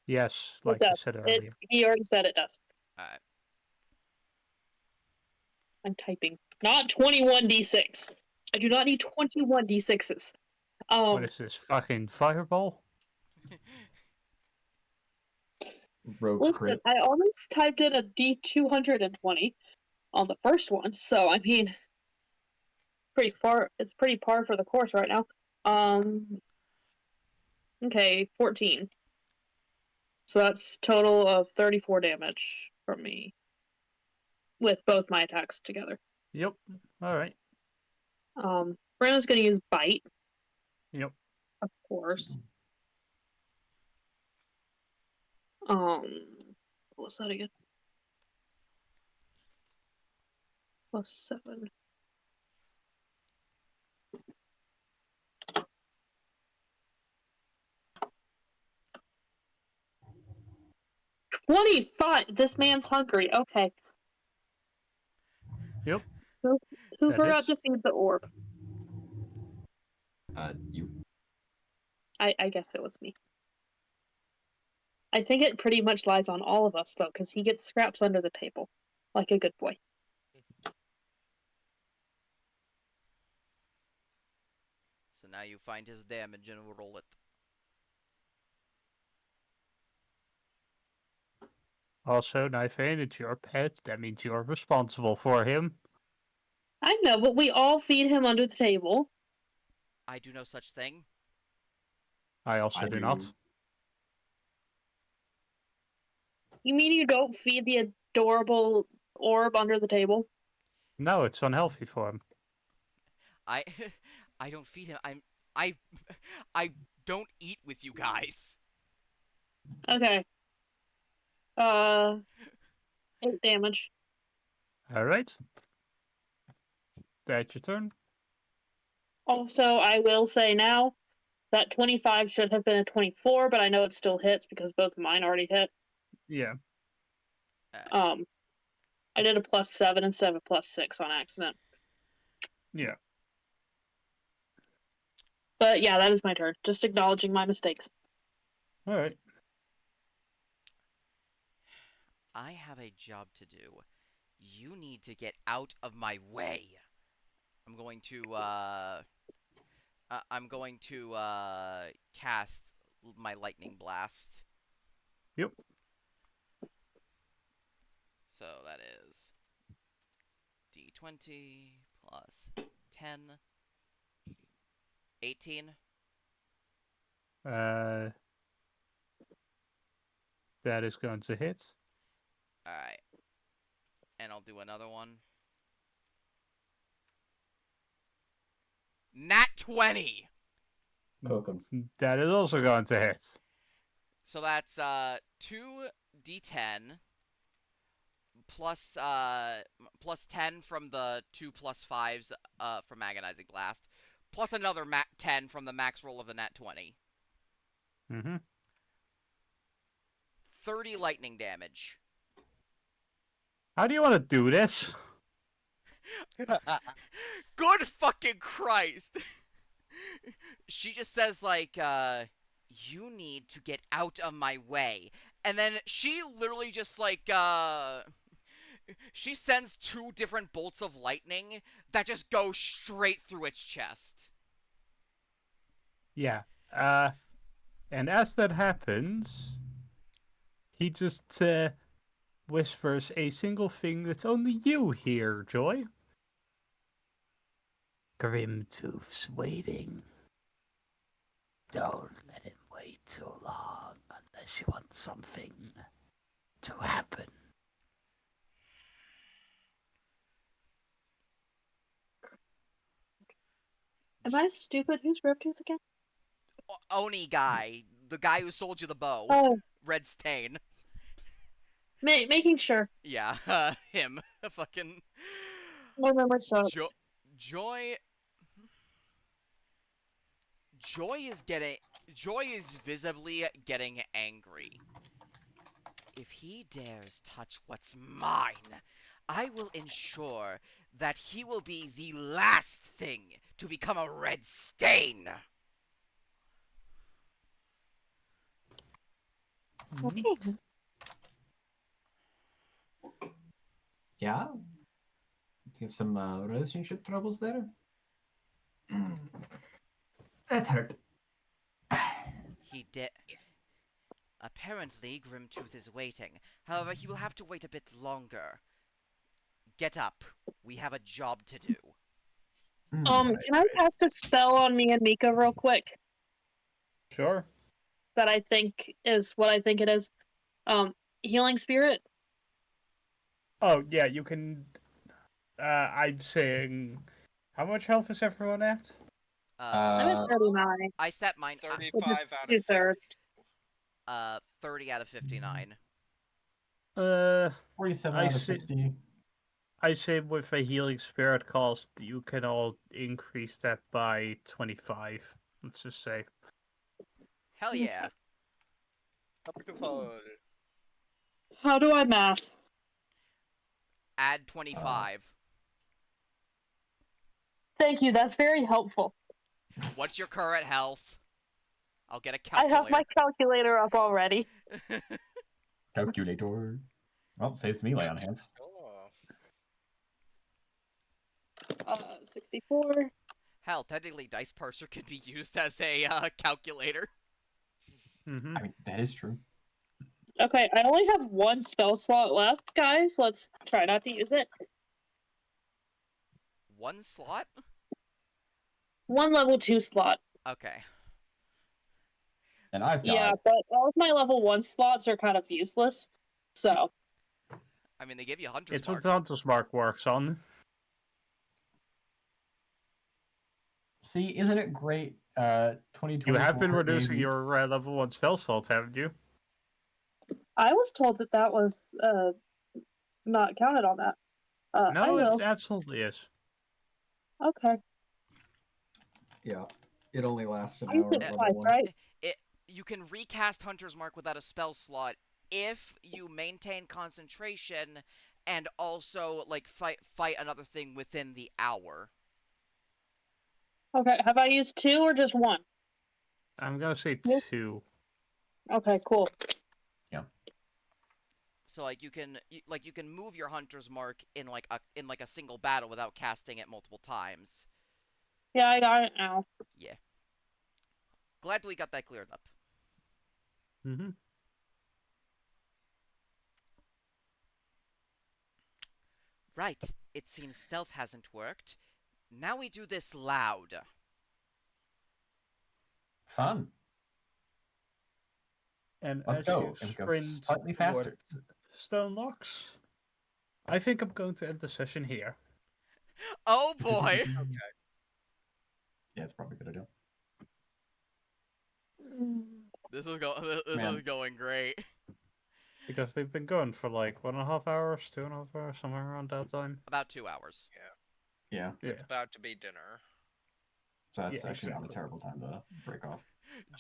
Yes, It like does. you said earlier. He already said it does. Alright. I'm typing. Not 21d6. I do not need 21d6s. What is this, fucking fireball? Rogue Listen, crit. I almost typed in a D220 on the first one, so I mean, pretty far. It's pretty par for the course right now. Okay, 14. So that's total of 34 damage from me with both my attacks together. Yep. Alright. Brandon's gonna use bite, Yep. of course. What was that again? +7. $25. This man's hungry. Okay. Yep. Who That forgot hits. to feed the orb? You. I guess it was me. I think it pretty much lies on all of us, though, because he gets scraps under the table. Like a good boy. So now you find his damage and roll it. Also, Knifeane, it's your pet. That means you're responsible for him. I know, but we all feed him under the table. I do no such thing. I also do not. You mean you don't feed the adorable orb under the table? No, it's unhealthy for him. I I don't feed him. I I don't eat with you guys. Okay. 8 damage. Alright. That's your turn. Also, I will say now that 25 should have been a 24, but I know it still hits because both of mine already hit. Yeah. I did a +7 instead of a +6 on accident. Yeah. But yeah, that is my turn. Just acknowledging my mistakes. Alright. I have a job to do. You need to get out of my way. I'm going to cast my lightning blast. Yep. So that is D20 plus 10. 18. That is going to hit. Alright. And I'll do another one. Nat 20! Cook 'em. That is also going to hit. So that's 2d10 plus plus 10 from the 2 plus 5s from Agonizing Blast, plus another 10 from the max roll of the nat 20. Mm-hmm. 30 lightning damage. How do you want to do this? Good fucking Christ! She just says, like, you need to get out of my way. And then she literally just, like, she sends 2 different bolts of lightning that just go straight through its chest. Yeah. And as that happens, he just whispers a single thing that only you hear, Joy. Grimtooth's waiting. Don't let him wait too long unless you want something to happen. Am I stupid? Who's Riptooth again? Oni guy. The guy who sold you the bow. Oh, Red Stain. making sure. Yeah, him. Fucking... My memory sucks. Joy... Joy is visibly getting angry. If he dares touch what's mine, I will ensure that he will be the last thing to become a red stain. Okay. Yeah? Do you have some relationship troubles there? That hurt. He did. Apparently, Grimtooth is waiting. However, he will have to wait a bit longer. Get up. We have a job to do. Can I cast a spell on me and Mika real quick? Sure. That I think is what I think it is. Healing spirit. Oh, yeah, you can... I'm saying... How much health is everyone at? I'm at 39. I set mine 35 out of 50. 2/3. 30 out of 59. 47 I out of see. 60. I say with a healing spirit cost, you can all increase that by 25. Let's just say. Hell yeah. Beautiful. How do I math? Add 25. Thank you. That's very helpful. What's your current health? I'll get a I calculator. have my calculator up already. Calculator. Well, saves melee on hands. Oh. 64. Hell, technically, Dice Parser can be used as a calculator. Mm-hmm. I mean, that is true. Okay, I only have one spell slot left, guys. Let's try not to use it. 1 slot? One level 2 slot. Okay. And I've got... Yeah, but all of my level 1 slots are kind of useless. So. I mean, they give you Hunter's It's Mark. what the Hunter's Mark works on. See, isn't it great? 2024 You have been reducing maybe. your level 1 spell slots, haven't you? I was told that that was not counted on that. I No, will. it absolutely is. Okay. Yeah, it only lasts an I used hour it at level twice, 1. right? You can recast Hunter's Mark without a spell slot if you maintain concentration and also, like, fight another thing within the hour. Okay, have I used 2 or just 1? I'm gonna say Yes. 2. Okay, cool. Yeah. So like you can move your hunter's mark in like a single battle without casting it multiple times. Yeah, I got it now. Yeah. Glad we got that cleared up. Mm-hmm. Right. It seems stealth hasn't worked. Now we do this loud. Fun. And Let's as go. you And we go sprint slightly toward faster. stone locks, I think I'm going to end the session here. Oh boy. Yeah, it's probably a good idea. This is Man. is going great. Because we've been going for like 1.5 hours, 2.5 hours, somewhere around that time. About 2 hours. Yeah. Yeah. It's about to be dinner. So that's Yeah, actually not a exactly. terrible time to break off.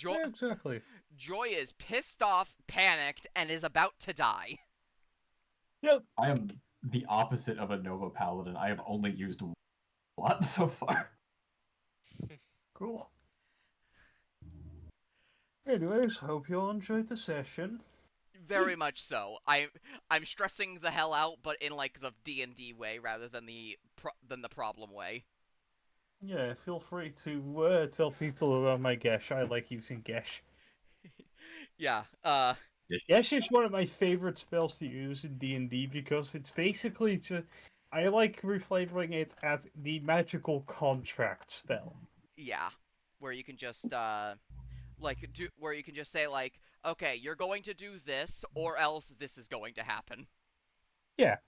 Yeah, exactly. Joy is pissed off, panicked, and is about to die. Yep. I am the opposite of a Nova Paladin. I have only used one so far. Cool. Anyways, hope you all enjoyed the session. Very much so. I'm stressing the hell out, but in like the D&D way rather than the problem way. Yeah, feel free to tell people about my Gesh. I like using Gesh. Yeah. Gesh is one of my favorite spells to use in D&D because it's basically just... I like reflavoring it as the magical contract spell. Yeah. Where you can just where you can just say like, okay, you're going to do this, or else this is going to happen. Yeah.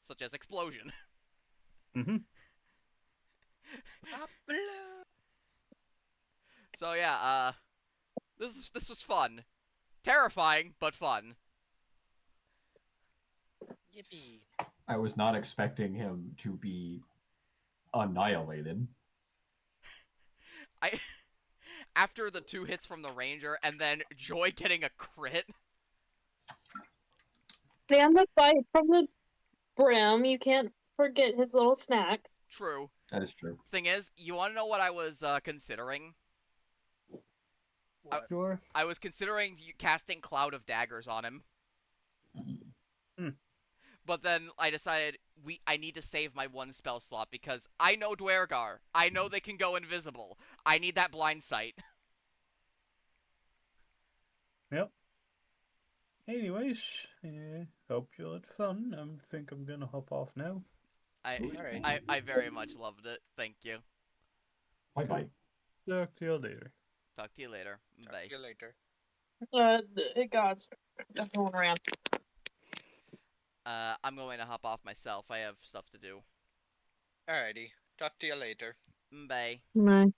Such as explosion. Mm-hmm. So yeah, this was fun. Terrifying, but fun. Yippee. I was not expecting him to be annihilated. I after the 2 hits from the ranger and then Joy getting a crit. And the fight from the brim. You can't forget his little snack. True. That is true. Thing is, you want to know what I was considering? Sure. I was considering casting Cloud of Daggers on him. But then I decided I need to save my 1 spell slot because I know Dwergar. I know they can go invisible. I need that blind sight. Yep. Anyways, hope you had fun. I think I'm gonna hop off now. I very much loved it. Thank you. Bye bye. Talk to you later. Talk to you later. Talk Bye. to you later. God's going around. I'm going to hop off myself. I have stuff to do. Alrighty. Talk to you later. Bye. Bye.